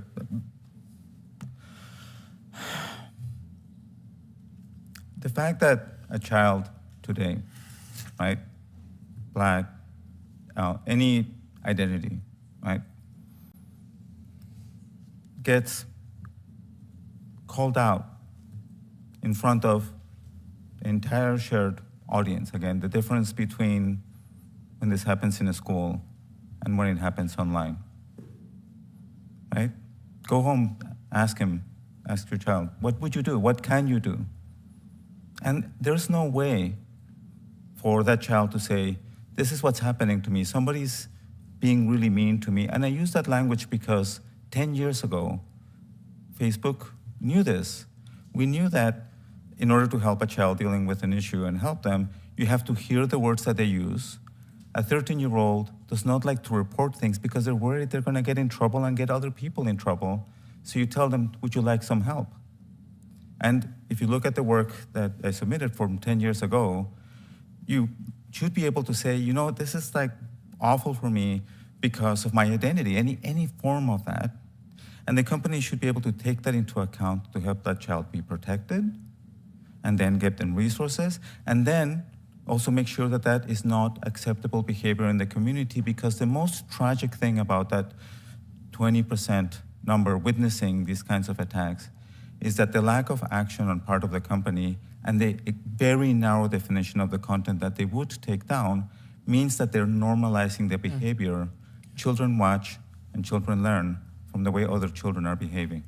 The fact that a child today, right, Black, any identity, right, gets called out in front of the entire shared audience. Again, the difference between when this happens in a school and when it happens online, right? Go home, ask your child, what would you do? What can you do? And there's no way for that child to say, this is what's happening to me. Somebody's being really mean to me. And I use that language because 10 years ago, Facebook knew this. We knew that in order to help a child dealing with an issue and help them, you have to hear the words that they use. A 13-year-old does not like to report things because they're worried they're going to get in trouble and get other people in trouble. So you tell them, would you like some help? And if you look at the work that I submitted from 10 years ago, you should be able to say, you know, this is like awful for me because of my identity, any form of that. And the company should be able to take that into account to help that child be protected, and then get them resources, and then also make sure that that is not acceptable behavior in the community, because the most tragic thing about that 20% number witnessing these kinds of attacks is that the lack of action on part of the company and the very narrow definition of the content that they would take down means that they're normalizing the behavior. Children watch and children learn from the way other children are behaving.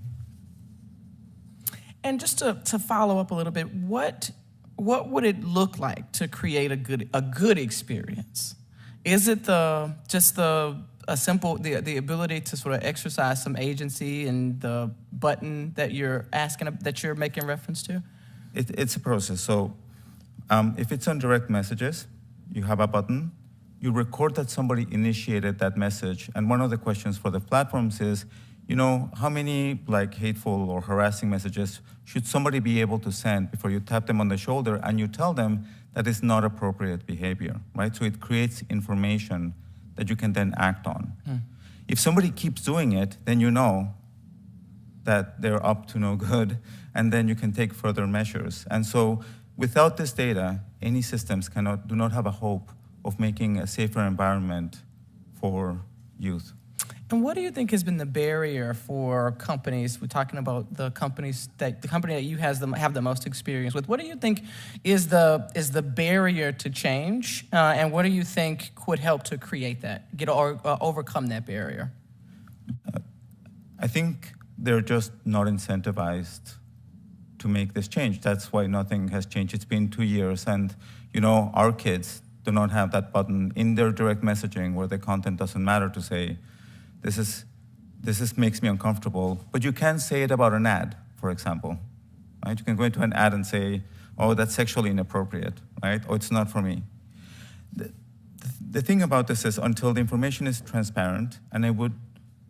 And just to follow up a little bit, what would it look like to create a good experience? Is it the ability to sort of exercise some agency and the button that you're making reference to? It's a process. So if it's on direct messages, you have a button. You record that somebody initiated that message. And one of the questions for the platforms is, you know, how many like hateful or harassing messages should somebody be able to send before you tap them on the shoulder and you tell them that it's not appropriate behavior, right? So it creates information that you can then act on. If somebody keeps doing it, then you know that they're up to no good, and then you can take further measures. And so without this data, any systems do not have a hope of making a safer environment for youth. And what do you think has been the barrier for companies? We're talking about the company that you have the most experience with. What do you think is the barrier to change, and what do you think could help to create that, overcome that barrier? I think they're just not incentivized to make this change. That's why nothing has changed. It's been 2 years, and you know, our kids do not have that button in their direct messaging where the content doesn't matter to say, this makes me uncomfortable. But you can say it about an ad, for example, right? You can go into an ad and say, oh, that's sexually inappropriate, right? Oh, it's not for me. The thing about this is until the information is transparent, and I would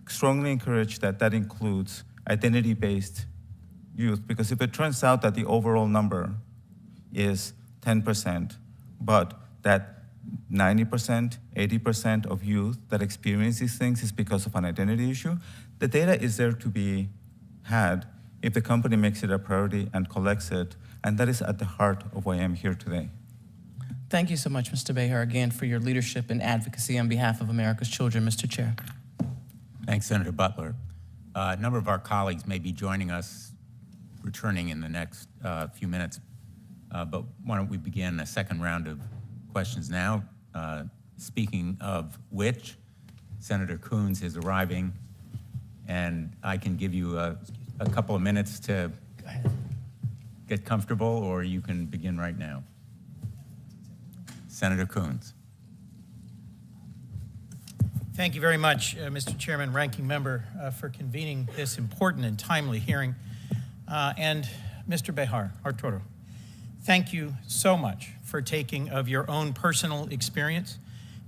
strongly encourage that includes identity-based youth, because if it turns out that the overall number is 10%, but that 90%, 80% of youth that experience these things is because of an identity issue, the data is there to be had if the company makes it a priority and collects it, and that is at the heart of why I'm here today. Thank you so much, Mr. Behar, again, for your leadership and advocacy on behalf of America's children, Mr. Chair. Thanks, Senator Butler. A number of our colleagues may be joining us, returning in the next few minutes, but why don't we begin a second round of questions now. Speaking of which, Senator Coons is arriving, and I can give you a couple of minutes to get comfortable, or you can begin right now. Senator Coons. Thank you very much, Mr. Chairman, Ranking Member, for convening this important and timely hearing. And Mr. Behar, Arturo, thank you so much for taking of your own personal experience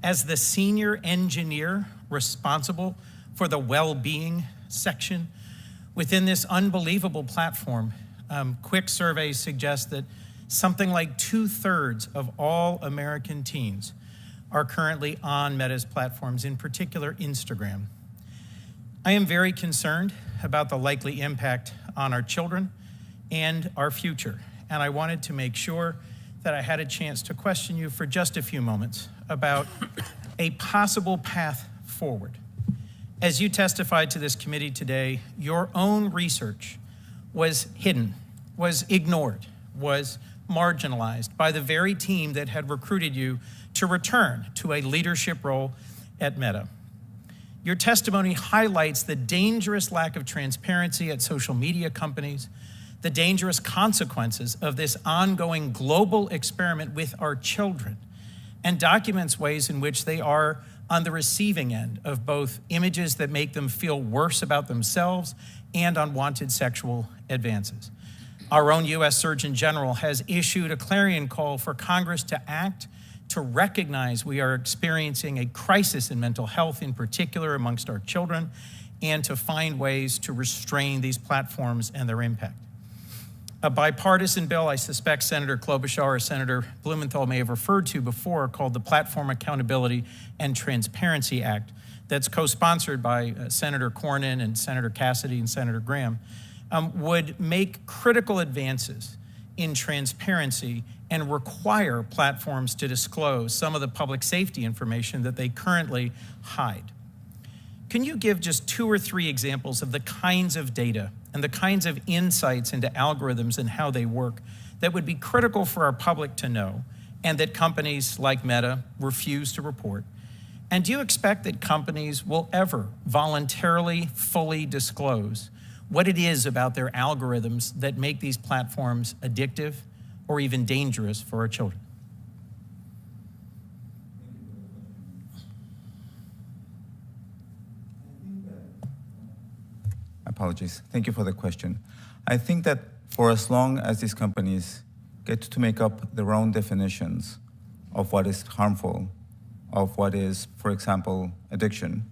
as the senior engineer responsible for the well-being section within this unbelievable platform. Quick surveys suggest that something like 2/3 of all American teens are currently on Meta's platforms, in particular Instagram. I am very concerned about the likely impact on our children and our future, and I wanted to make sure that I had a chance to question you for just a few moments about a possible path forward. As you testified to this committee today, your own research was hidden, was ignored, was marginalized by the very team that had recruited you to return to a leadership role at Meta. Your testimony highlights the dangerous lack of transparency at social media companies, the dangerous consequences of this ongoing global experiment with our children, and documents ways in which they are on the receiving end of both images that make them feel worse about themselves and unwanted sexual advances. Our own U.S. Surgeon General has issued a clarion call for Congress to act to recognize we are experiencing a crisis in mental health, in particular amongst our children, and to find ways to restrain these platforms and their impact. A bipartisan bill I suspect Senator Klobuchar or Senator Blumenthal may have referred to before, called the Platform Accountability and Transparency Act, that's co-sponsored by Senator Cornyn and Senator Cassidy and Senator Graham, would make critical advances in transparency and require platforms to disclose some of the public safety information that they currently hide. Can you give just 2 or 3 examples of the kinds of data and the kinds of insights into algorithms and how they work that would be critical for our public to know and that companies like Meta refuse to report? And do you expect that companies will ever voluntarily, fully disclose what it is about their algorithms that make these platforms addictive or even dangerous for our children? Apologies. Thank you for the question. I think that for as long as these companies get to make up their own definitions of what is harmful, of what is, for example, addiction.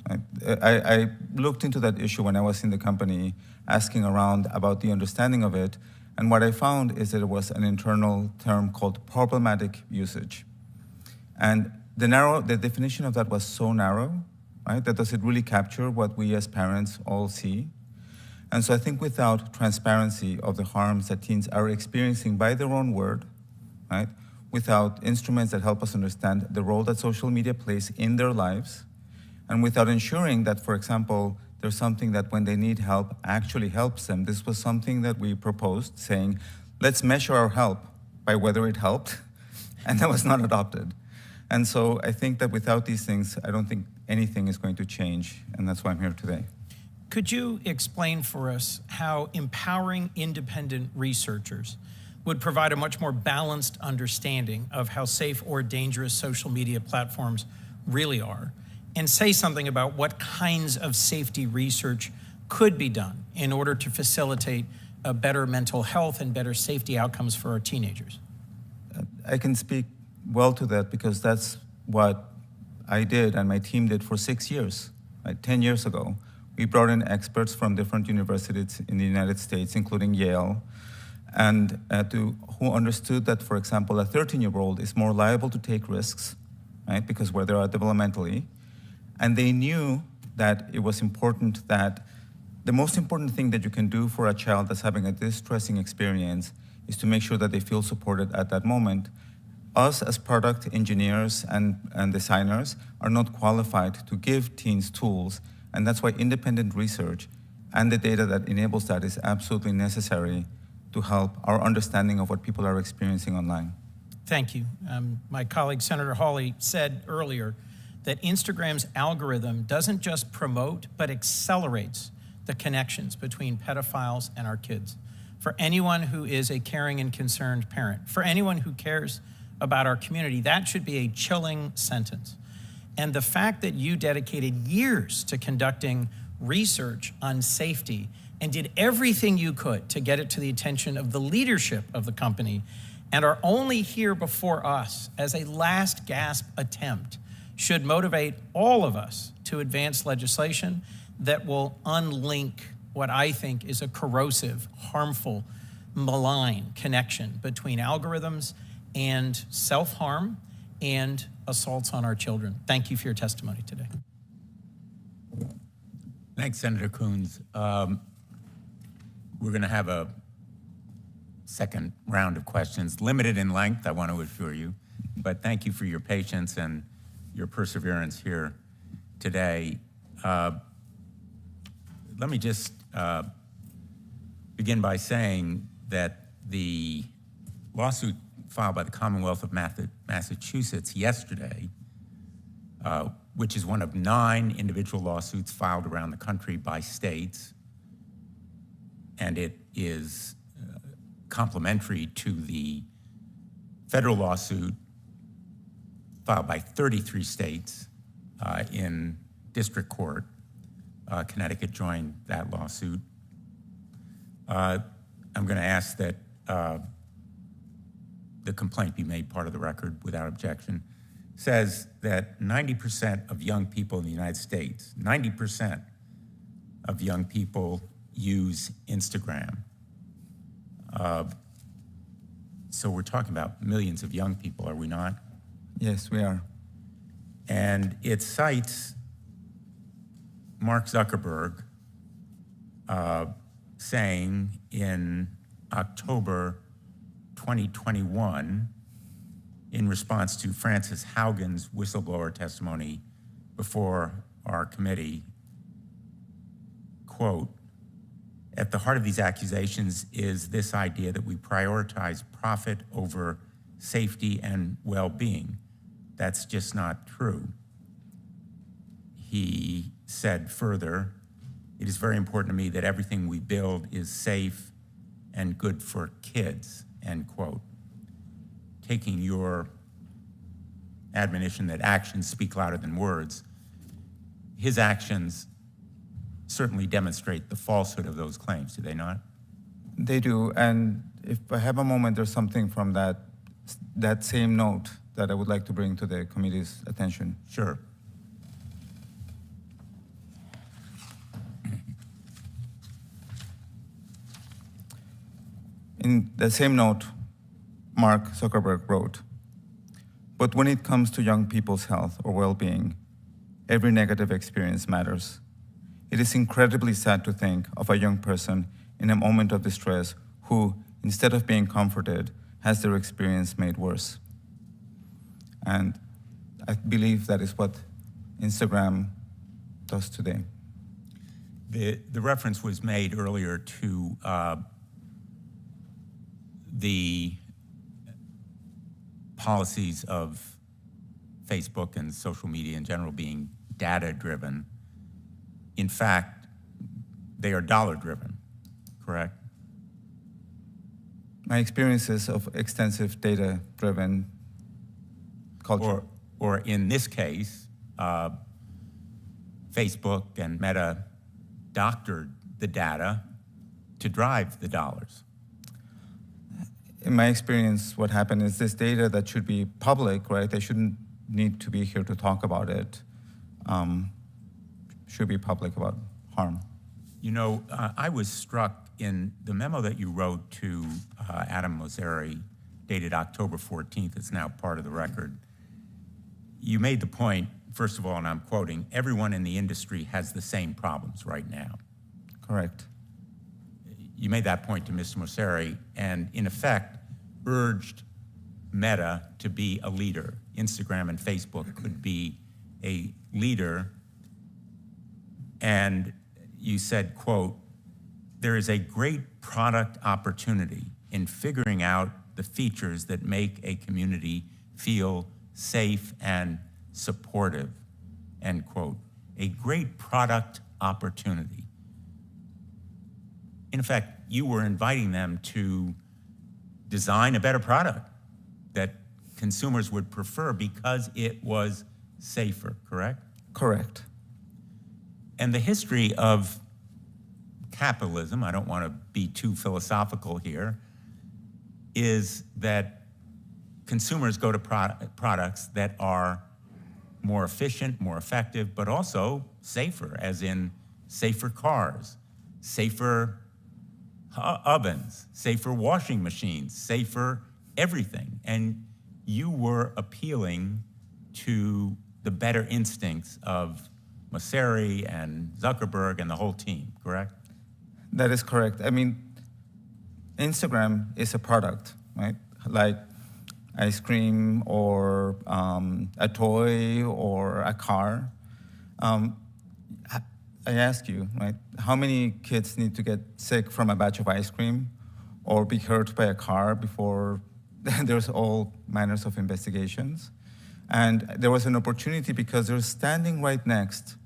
I looked into that issue when I was in the company, asking around about the understanding of it, and what I found is that it was an internal term called problematic usage. And the definition of that was so narrow, right, that does it really capture what we as parents all see? And so I think without transparency of the harms that teens are experiencing by their own word, right, without instruments that help us understand the role that social media plays in their lives, and without ensuring that, for example, there's something that when they need help actually helps them. This was something that we proposed, saying, let's measure our help by whether it helped, and that was not adopted. And so I think that without these things, I don't think anything is going to change, and that's why I'm here today. Could you explain for us how empowering independent researchers would provide a much more balanced understanding of how safe or dangerous social media platforms really are, and say something about what kinds of safety research could be done in order to facilitate a better mental health and better safety outcomes for our teenagers? I can speak well to that because that's what I did and my team did for 6 years. Right? 10 years ago, we brought in experts from different universities in the United States, including Yale, and who understood that, for example, a 13-year-old is more liable to take risks, right, because where they are developmentally. And they knew that it was important that the most important thing that you can do for a child that's having a distressing experience is to make sure that they feel supported at that moment. Us as product engineers and designers are not qualified to give teens tools, and that's why independent research and the data that enables that is absolutely necessary to help our understanding of what people are experiencing online. Thank you. My colleague, Senator Hawley, said earlier that Instagram's algorithm doesn't just promote, but accelerates the connections between pedophiles and our kids. For anyone who is a caring and concerned parent, for anyone who cares about our community, that should be a chilling sentence. And the fact that you dedicated years to conducting research on safety and did everything you could to get it to the attention of the leadership of the company and are only here before us as a last gasp attempt should motivate all of us to advance legislation that will unlink what I think is a corrosive, harmful, malign connection between algorithms and self-harm and assaults on our children. Thank you for your testimony today. Thanks, Senator Coons. We're going to have a second round of questions, limited in length, I want to assure you, but thank you for your patience and your perseverance here today. let me just begin by saying that the lawsuit filed by the Commonwealth of Massachusetts yesterday, which is one of 9 individual lawsuits filed around the country by states, and it is complementary to the federal lawsuit filed by 33 states in district court. Connecticut joined that lawsuit. I'm going to ask that the complaint be made part of the record without objection. Says that 90% of young people in the United States, 90% of young people use Instagram. So we're talking about millions of young people, are we not? Yes, we are. And it cites Mark Zuckerberg saying in October 2021, in response to Frances Haugen's whistleblower testimony before our committee, quote, "At the heart of these accusations is this idea that we prioritize profit over safety and well-being. That's just not true." He said further, "It is very important to me that everything we build is safe and good for kids," end quote. Taking your admonition that actions speak louder than words, his actions certainly demonstrate the falsehood of those claims, do they not? They do, and if I have a moment, there's something from that same note that I would like to bring to the committee's attention. Sure. In the same note, Mark Zuckerberg wrote, "But when it comes to young people's health or well-being, every negative experience matters. It is incredibly sad to think of a young person in a moment of distress who, instead of being comforted, has their experience made worse." And I believe that is what Instagram does today. The reference was made earlier to the policies of Facebook and social media in general being data-driven. In fact, they are dollar-driven, correct? My experiences of extensive data-driven culture. Or in this case, Facebook and Meta doctored the data to drive the dollars. In my experience, what happened is this data that should be public, right? They shouldn't need to be here to talk about it. Should be public about harm. You know, I was struck in the memo that you wrote to Adam Mosseri, dated October 14th, it's now part of the record. You made the point, first of all, and I'm quoting, "Everyone in the industry has the same problems right now." Correct. You made that point to Mr. Mosseri, and in effect, urged Meta to be a leader. Instagram and Facebook could be a leader. And you said, quote, "There is a great product opportunity in figuring out the features that make a community feel safe and supportive," end quote. A great product opportunity. In effect, you were inviting them to design a better product that consumers would prefer because it was safer, correct? Correct. And the history of capitalism, I don't want to be too philosophical here, is that consumers go to products that are more efficient, more effective, but also safer, as in safer cars, safer ovens, safer washing machines, safer everything. And you were appealing to the better instincts of Mosseri and Zuckerberg and the whole team, correct? That is correct. I mean, Instagram is a product, right? Like ice cream or a toy or a car. I ask you, right, how many kids need to get sick from a batch of ice cream or be hurt by a car before there's all manners of investigations? And there was an opportunity because they're standing right next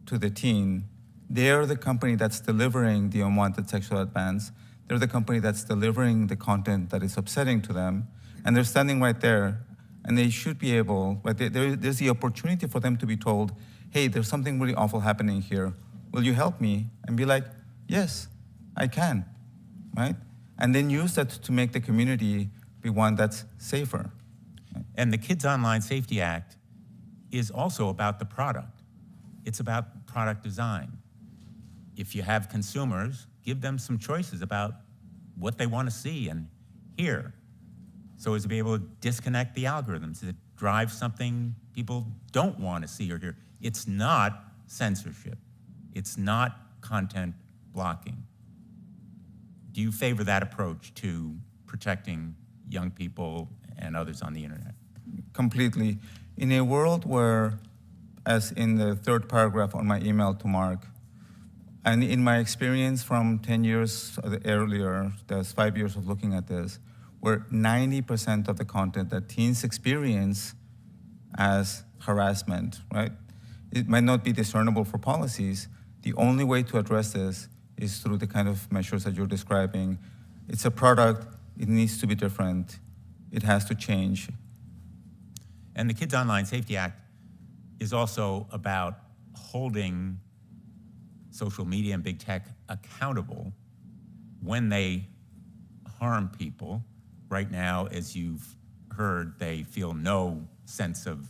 to the teen. They're the company that's delivering the unwanted sexual advance. They're the company that's delivering the content that is upsetting to them. And they're standing right there. And they should be able, but there's the opportunity for them to be told, hey, there's something really awful happening here. Will you help me? And be like, yes, I can, right? And then use that to make the community be one that's safer. And the Kids Online Safety Act is also about the product. It's about product design. If you have consumers, give them some choices about what they want to see and hear, so as to be able to disconnect the algorithms that drive something people don't want to see or hear. It's not censorship. It's not content blocking. Do you favor that approach to protecting young people and others on the internet? Completely. In a world where, as in the third paragraph on my email to Mark, and in my experience from 10 years earlier, there's 5 years of looking at this, where 90% of the content that teens experience as harassment, right? It might not be discernible for policies. The only way to address this is through the kind of measures that you're describing. It's a product, it needs to be different, it has to change. And the Kids Online Safety Act is also about holding social media and big tech accountable when they harm people. Right now, as you've heard, they feel no sense of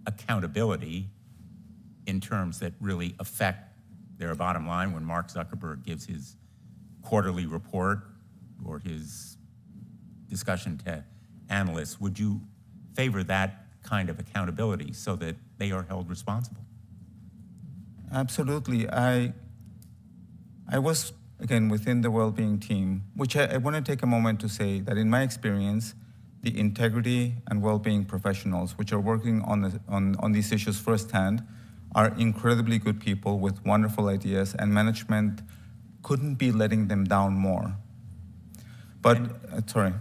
accountability in terms that really affect their bottom line. When Mark Zuckerberg gives his quarterly report or his discussion to analysts, would you favor that kind of accountability so that they are held responsible? Absolutely. I was, again, within the well-being team, which I want to take a moment to say that in my experience, the integrity and well-being professionals, which are working on these issues firsthand, are incredibly good people with wonderful ideas, and management couldn't be letting them down more. But, sorry.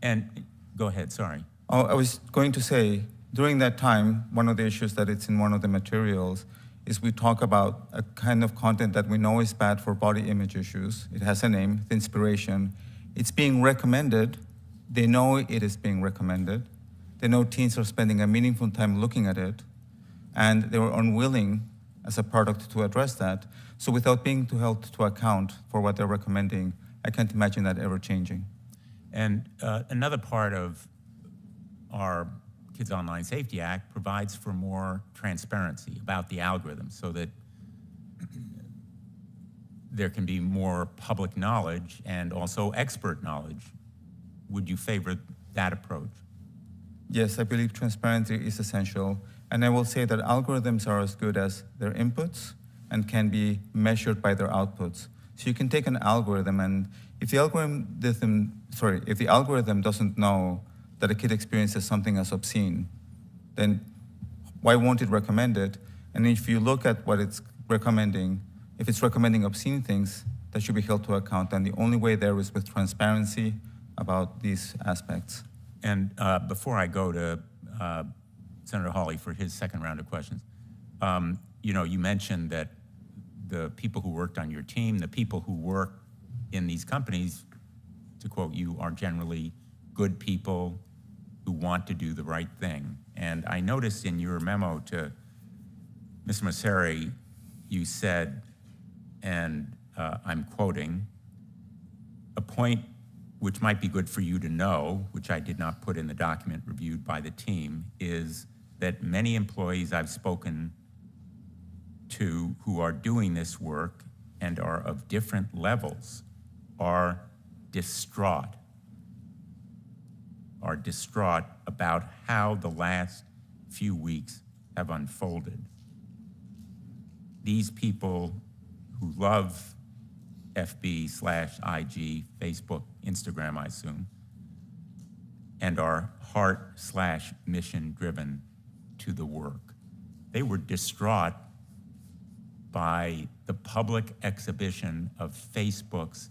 And go ahead, sorry. Oh, I was going to say, during that time, one of the issues that it's in one of the materials is we talk about a kind of content that we know is bad for body image issues. It has a name, the inspiration. It's being recommended. They know it is being recommended. They know teens are spending a meaningful time looking at it, and they were unwilling as a product to address that. So without being held to account for what they're recommending, I can't imagine that ever changing. And another part of our Kids Online Safety Act provides for more transparency about the algorithms so that there can be more public knowledge and also expert knowledge. Would you favor that approach? Yes, I believe transparency is essential. And I will say that algorithms are as good as their inputs and can be measured by their outputs. So you can take an algorithm, and if the algorithm doesn't know that a kid experiences something as obscene, then why won't it recommend it? And if you look at what it's recommending, if it's recommending obscene things, that should be held to account. And the only way there is with transparency about these aspects. And before I go to Senator Hawley for his second round of questions, you mentioned that the people who worked on your team, the people who work in these companies, to quote you, are generally good people who want to do the right thing. And I noticed in your memo to Mr. Masseri, you said, and I'm quoting, a point which might be good for you to know, which I did not put in the document reviewed by the team, is that many employees I've spoken to who are doing this work and are of different levels are distraught about how the last few weeks have unfolded. These people who love FB/IG, Facebook, Instagram, I assume, and are heart/mission driven to the work. They were distraught by the public exhibition of Facebook's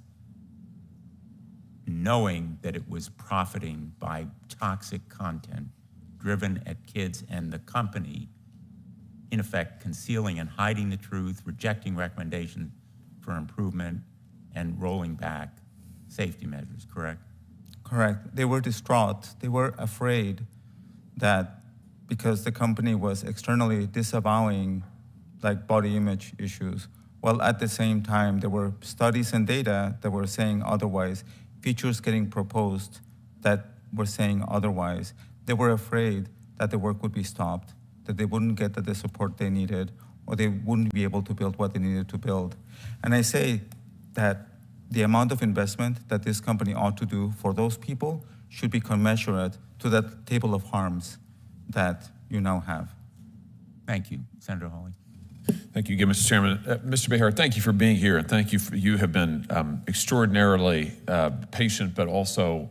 knowing that it was profiting by toxic content driven at kids, and the company, in effect, concealing and hiding the truth, rejecting recommendations for improvement, and rolling back safety measures, correct? Correct. They were distraught. They were afraid that because the company was externally disavowing like body image issues, while at the same time there were studies and data that were saying otherwise, features getting proposed that were saying otherwise. They were afraid that the work would be stopped, that they wouldn't get the support they needed, or they wouldn't be able to build what they needed to build. And I say that the amount of investment that this company ought to do for those people should be commensurate to that table of harms that you now have. Thank you, Senator Hawley. Thank you again, Mr. Chairman. Mr. Behar, thank you for being here, and thank you. You have been extraordinarily patient, but also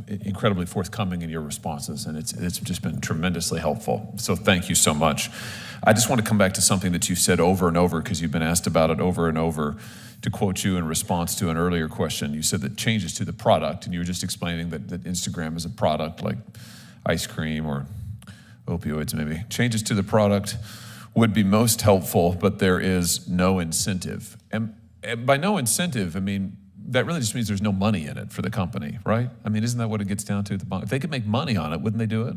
incredibly forthcoming in your responses, and it's just been tremendously helpful. So thank you so much. I just want to come back to something that you've said over and over, because you've been asked about it over and over. To quote you in response to an earlier question, you said that changes to the product, and you were just explaining that Instagram is a product like ice cream or opioids maybe. Changes to the product would be most helpful, but there is no incentive. And by no incentive, I mean, that really just means there's no money in it for the company, right? I mean, isn't that what it gets down to? If they could make money on it, wouldn't they do it?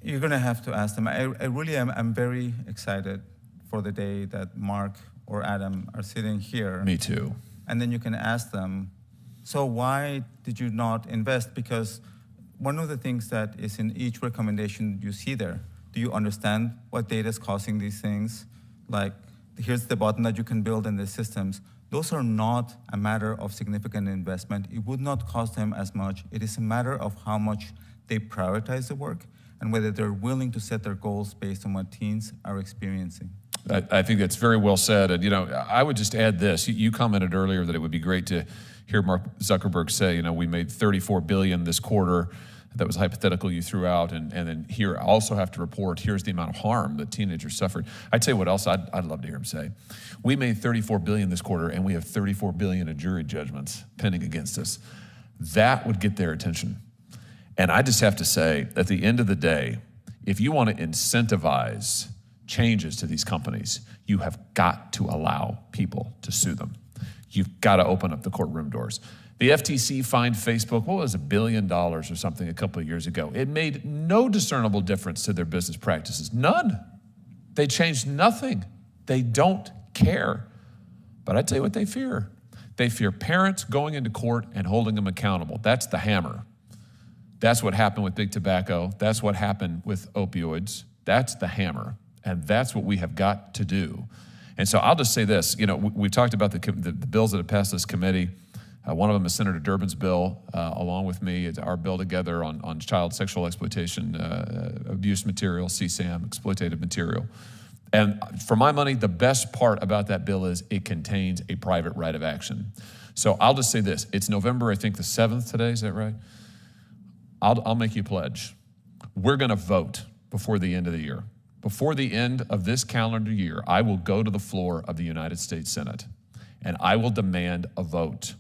You're going to have to ask them. I really am. I'm very excited for the day that Mark or Adam are sitting here. Me too. And then you can ask them, so why did you not invest? Because one of the things that is in each recommendation you see there, do you understand what data is causing these things? Like, here's the button that you can build in the systems. Those are not a matter of significant investment. It would not cost them as much. It is a matter of how much they prioritize the work and whether they're willing to set their goals based on what teens are experiencing. I think that's very well said. And, I would just add this. You commented earlier that it would be great to hear Mark Zuckerberg say, we made $34 billion this quarter. That was hypothetical you threw out. And then here, I also have to report, here's the amount of harm that teenagers suffered. I'd tell you what else I'd love to hear him say. We made $34 billion this quarter, and we have $34 billion in jury judgments pending against us. That would get their attention. And I just have to say, at the end of the day, if you want to incentivize changes to these companies, you have got to allow people to sue them. You've got to open up the courtroom doors. The FTC fined Facebook, what was it, $1 billion or something a couple of years ago. It made no discernible difference to their business practices. None. They changed nothing. They don't care. But I tell you what they fear. They fear parents going into court and holding them accountable. That's the hammer. That's what happened with big tobacco. That's what happened with opioids. That's the hammer. And that's what we have got to do. And so I'll just say this. We talked about the bills that have passed this committee. One of them is Senator Durbin's bill, along with me. It's our bill together on child sexual exploitation, abuse material, CSAM, exploitative material. And for my money, the best part about that bill is it contains a private right of action. So I'll just say this. It's November, I think, the 7th today. Is that right? I'll make you a pledge. We're going to vote before the end of the year. Before the end of this calendar year, I will go to the floor of the United States Senate, and I will demand a vote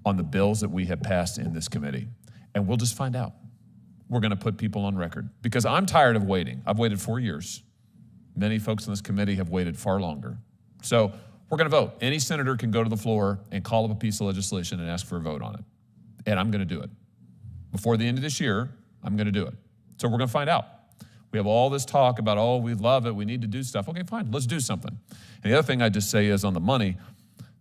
on the bills that we have passed in this committee. And we'll just find out. We're going to put people on record, because I'm tired of waiting. I've waited 4 years. Many folks in this committee have waited far longer. So we're going to vote. Any senator can go to the floor and call up a piece of legislation and ask for a vote on it. And I'm going to do it. Before the end of this year, I'm going to do it. So we're going to find out. We have all this talk about, we love it, we need to do stuff. Okay, fine, let's do something. And the other thing I just say is on the money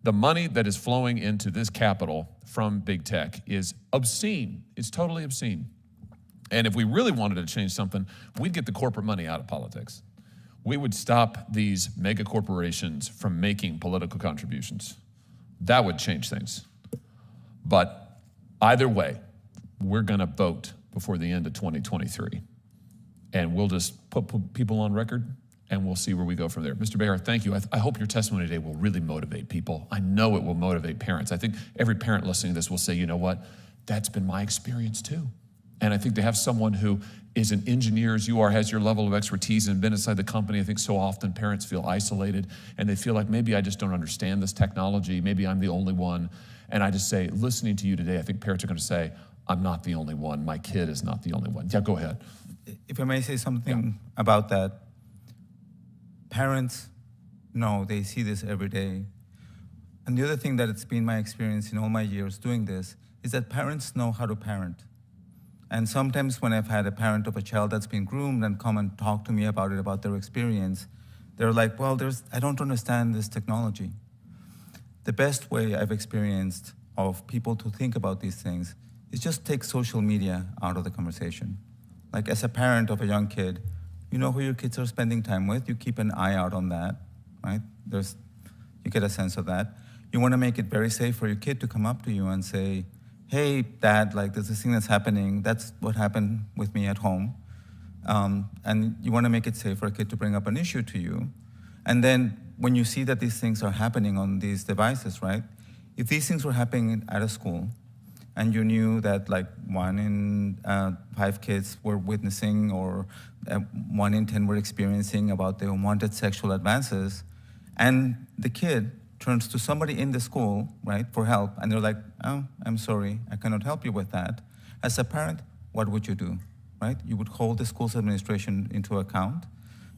that is flowing into this capital from big tech is obscene. It's totally obscene. And if we really wanted to change something, we'd get the corporate money out of politics. We would stop these mega corporations from making political contributions. That would change things. But either way, we're going to vote before the end of 2023. And we'll just put people on record, and we'll see where we go from there. Mr. Behar, thank you. I hope your testimony today will really motivate people. I know it will motivate parents. I think every parent listening to this will say, you know what? That's been my experience too. And I think to have someone who is an engineer as you are, has your level of expertise and been inside the company, I think so often parents feel isolated and they feel like maybe I just don't understand this technology, maybe I'm the only one. And I just say, listening to you today, I think parents are going to say, I'm not the only one, my kid is not the only one. Yeah, go ahead. If I may say something about that, parents know, they see this every day. And the other thing that it's been my experience in all my years doing this is that parents know how to parent. And sometimes when I've had a parent of a child that's been groomed and come and talk to me about it, about their experience, they're like, well, I don't understand this technology. The best way I've experienced of people to think about these things is just take social media out of the conversation. Like as a parent of a young kid, you know who your kids are spending time with, you keep an eye out on that, right? You get a sense of that. You want to make it very safe for your kid to come up to you and say, hey, Dad, like there's this thing that's happening. That's what happened with me at home. And you want to make it safe for a kid to bring up an issue to you. And then when you see that these things are happening on these devices, right? If these things were happening at a school and you knew that like 1 in 5 kids were witnessing or 1 in 10 were experiencing about the unwanted sexual advances, and the kid turns to somebody in the school, right, for help, and they're like, oh, I'm sorry, I cannot help you with that. As a parent, what would you do, right? You would hold the school's administration into account,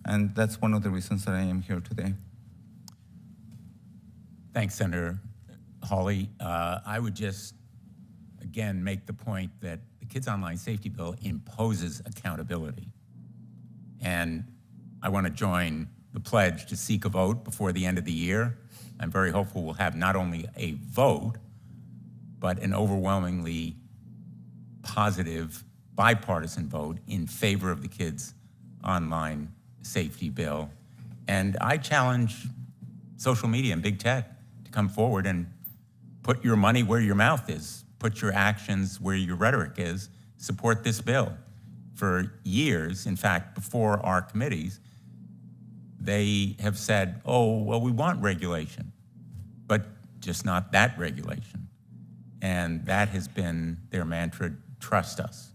and that's one of the reasons that I am here today. Thanks, Senator Hawley. I would just, again, make the point that the Kids Online Safety Bill imposes accountability. And I want to join the pledge to seek a vote before the end of the year. I'm very hopeful we'll have not only a vote, but an overwhelmingly positive bipartisan vote in favor of the Kids Online Safety Bill. And I challenge social media and big tech to come forward and put your money where your mouth is, put your actions where your rhetoric is, support this bill. For years, in fact, before our committees, they have said, oh, well, we want regulation, but just not that regulation. And that has been their mantra, trust us.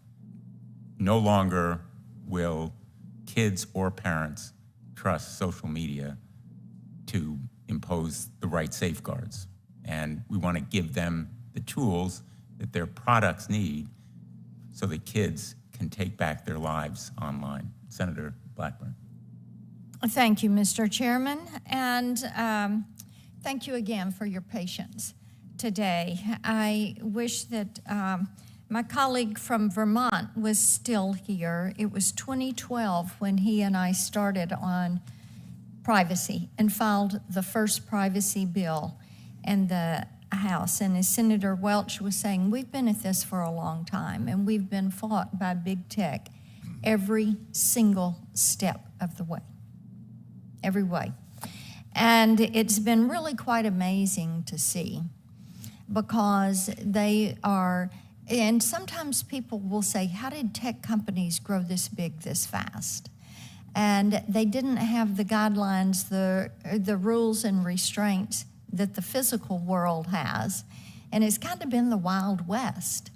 No longer will kids or parents trust social media to impose the right safeguards. And we want to give them the tools that their products need so that kids can take back their lives online. Senator Blackburn. Thank you, Mr. Chairman, and thank you again for your patience today. I wish that my colleague from Vermont was still here. It was 2012 when he and I started on privacy and filed the first privacy bill in the House. And as Senator Welch was saying, we've been at this for a long time, and we've been fought by big tech every single step of the way. Every way. And it's been really quite amazing to see, because they are, and sometimes people will say, how did tech companies grow this big this fast? And they didn't have the guidelines, the rules and restraints that the physical world has. And it's kind of been the Wild West.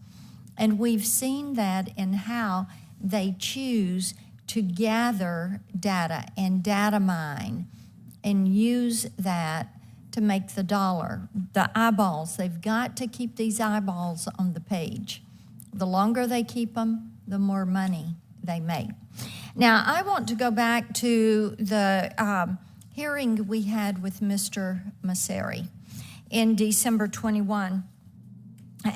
And we've seen that in how they choose to gather data and data mine and use that to make the dollar, the eyeballs. They've got to keep these eyeballs on the page. The longer they keep them, the more money they make. Now, I want to go back to the hearing we had with Mr. Masseri in December 21.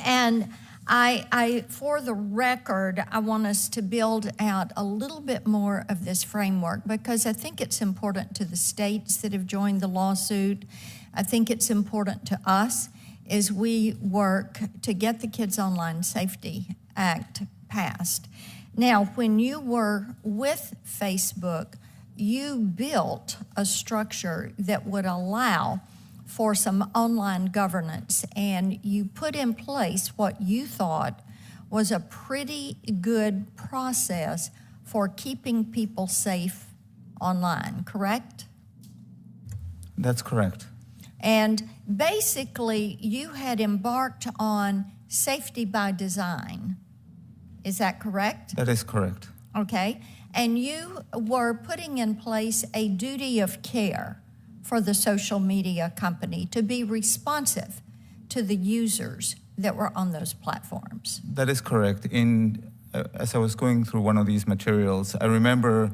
And I, for the record, I want us to build out a little bit more of this framework, because I think it's important to the states that have joined the lawsuit. I think it's important to us as we work to get the Kids Online Safety Act passed. Now, when you were with Facebook, you built a structure that would allow for some online governance, and you put in place what you thought was a pretty good process for keeping people safe online, correct? That's correct. And basically, you had embarked on safety by design. Is that correct? That is correct. Okay. And you were putting in place a duty of care for the social media company to be responsive to the users that were on those platforms. That is correct. As I was going through one of these materials, I remember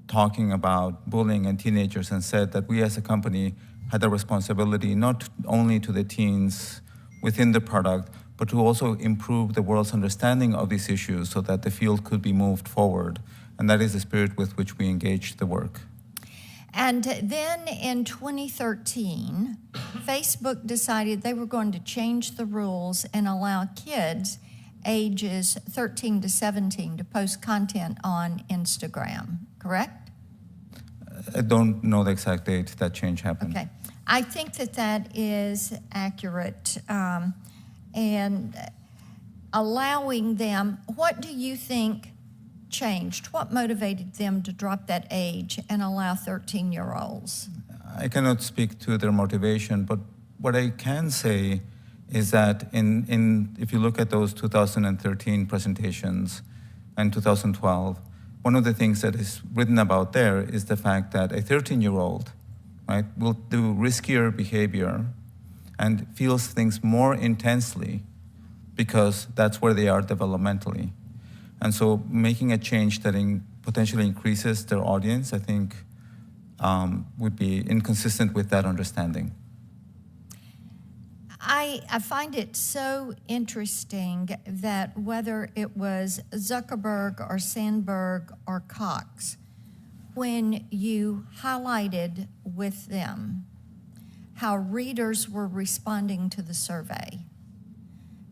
talking about bullying and teenagers and said that we as a company had a responsibility not only to the teens within the product, but to also improve the world's understanding of these issues so that the field could be moved forward. And that is the spirit with which we engaged the work. And then in 2013, Facebook decided they were going to change the rules and allow kids ages 13 to 17 to post content on Instagram, correct? I don't know the exact date that change happened. Okay. I think that is accurate. And allowing them, what do you think changed? What motivated them to drop that age and allow 13-year-olds? I cannot speak to their motivation, but what I can say is that if you look at those 2013 presentations and 2012, one of the things that is written about there is the fact that a 13-year-old, right, will do riskier behavior and feels things more intensely because that's where they are developmentally. And so making a change that potentially increases their audience, I think, would be inconsistent with that understanding. I find it so interesting that whether it was Zuckerberg or Sandberg or Cox, when you highlighted with them how readers were responding to the survey,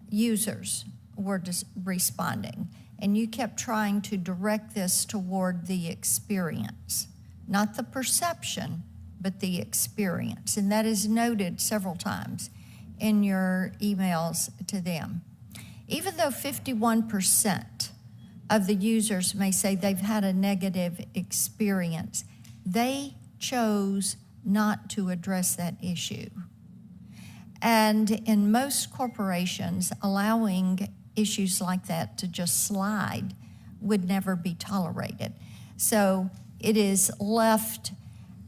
users were responding, and you kept trying to direct this toward the experience, not the perception, but the experience. And that is noted several times in your emails to them. Even though 51% of the users may say they've had a negative experience, they chose not to address that issue. And in most corporations, allowing issues like that to just slide would never be tolerated. So it is left,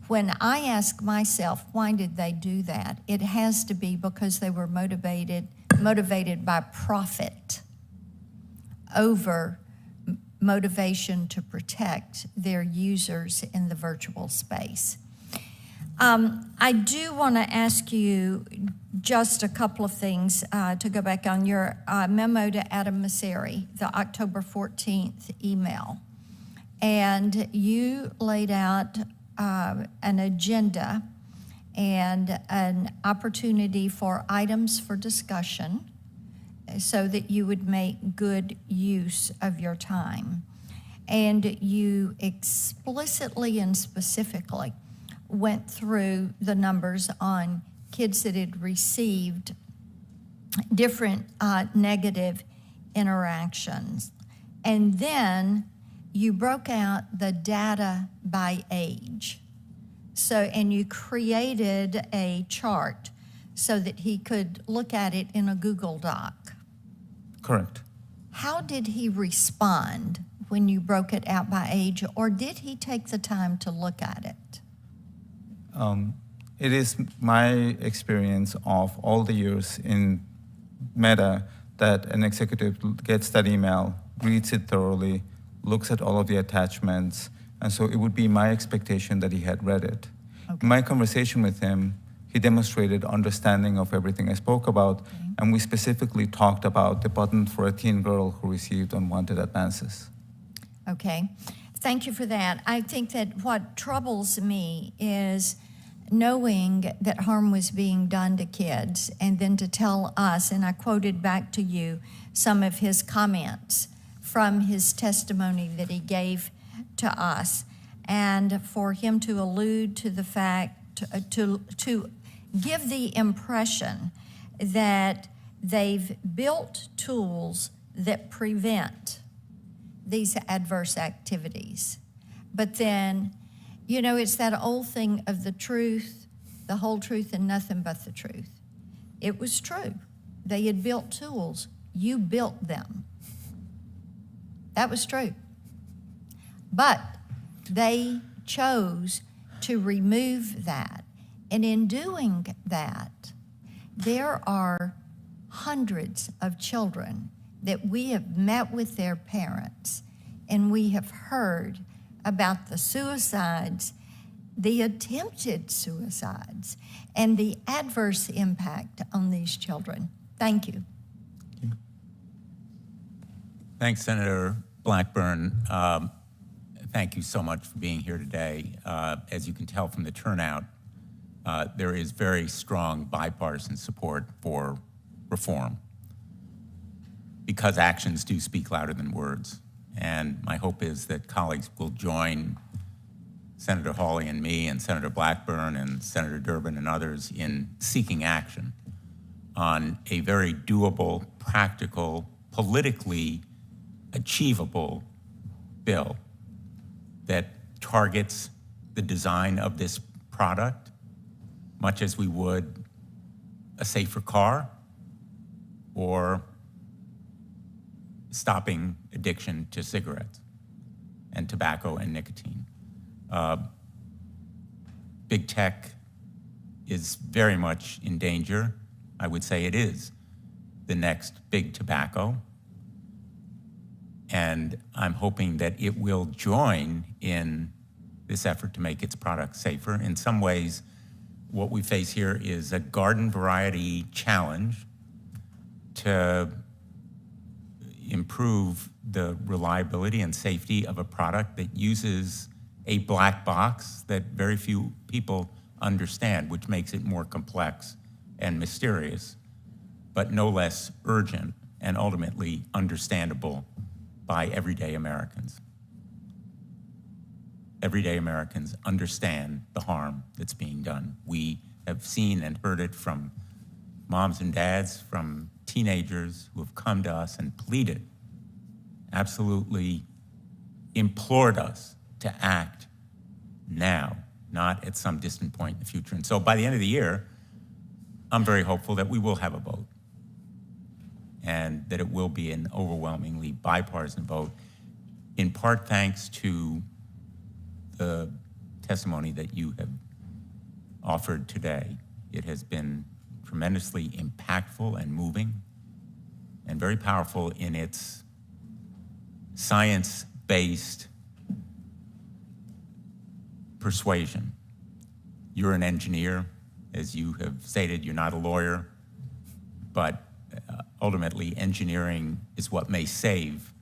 when I ask myself, why did they do that? It has to be because they were motivated by profit over motivation to protect their users in the virtual space. I do want to ask you just a couple of things to go back on your memo to Adam Mosseri, the October 14th email. And you laid out an agenda and an opportunity for items for discussion so that you would make good use of your time. And you explicitly and specifically went through the numbers on kids that had received different negative interactions. And then you broke out the data by age. So, and you created a chart so that he could look at it in a Google Doc. Correct. How did he respond when you broke it out by age, or did he take the time to look at it? It is my experience of all the years in Meta that an executive gets that email, reads it thoroughly, looks at all of the attachments, and so it would be my expectation that he had read it. Okay. In my conversation with him, he demonstrated understanding of everything I spoke about, and we specifically talked about the button for a teen girl who received unwanted advances. Okay, thank you for that. I think that what troubles me is knowing that harm was being done to kids, and then to tell us, and I quoted back to you some of his comments from his testimony that he gave to us, and for him to allude to the fact, to give the impression that they've built tools that prevent these adverse activities. But then, you know, it's that old thing of the truth, the whole truth, and nothing but the truth. It was true. They had built tools. You built them. That was true. But they chose to remove that. And in doing that, there are hundreds of children that we have met with their parents, and we have heard about the suicides, the attempted suicides, and the adverse impact on these children. Thank you. Thanks, Senator Blackburn. Thank you so much for being here today. As you can tell from the turnout, there is very strong bipartisan support for reform because actions do speak louder than words. And my hope is that colleagues will join Senator Hawley and me and Senator Blackburn and Senator Durbin and others in seeking action on a very doable, practical, politically achievable bill that targets the design of this product much as we would a safer car or stopping addiction to cigarettes and tobacco and nicotine. Big tech is very much in danger. I would say it is the next big tobacco. And I'm hoping that it will join in this effort to make its products safer. In some ways, what we face here is a garden variety challenge to improve the reliability and safety of a product that uses a black box that very few people understand, which makes it more complex and mysterious, but no less urgent and ultimately understandable by everyday Americans. Everyday Americans understand the harm that's being done. We have seen and heard it from moms and dads, from teenagers who have come to us and pleaded, absolutely implored us to act now, not at some distant point in the future. And so by the end of the year, I'm very hopeful that we will have a vote and that it will be an overwhelmingly bipartisan vote, in part thanks to the testimony that you have offered today. It has been tremendously impactful and moving and very powerful in its science-based persuasion. You're an engineer, as you have stated, you're not a lawyer, but ultimately engineering is what may save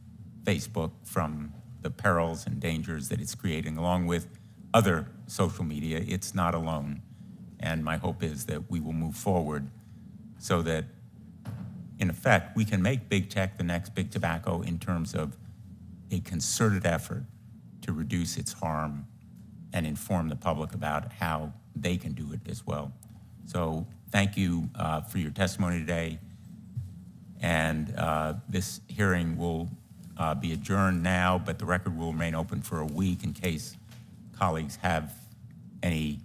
Facebook from the perils and dangers that it's creating, along with other social media. It's not alone. And my hope is that we will move forward so that, in effect, we can make big tech the next big tobacco in terms of a concerted effort to reduce its harm and inform the public about how they can do it as well. So thank you for your testimony today. And this hearing will be adjourned now, but the record will remain open for a week in case colleagues have any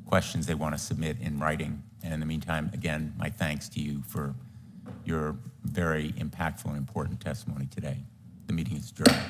questions they want to submit in writing. And in the meantime, again, my thanks to you for your very impactful and important testimony today. The meeting is adjourned.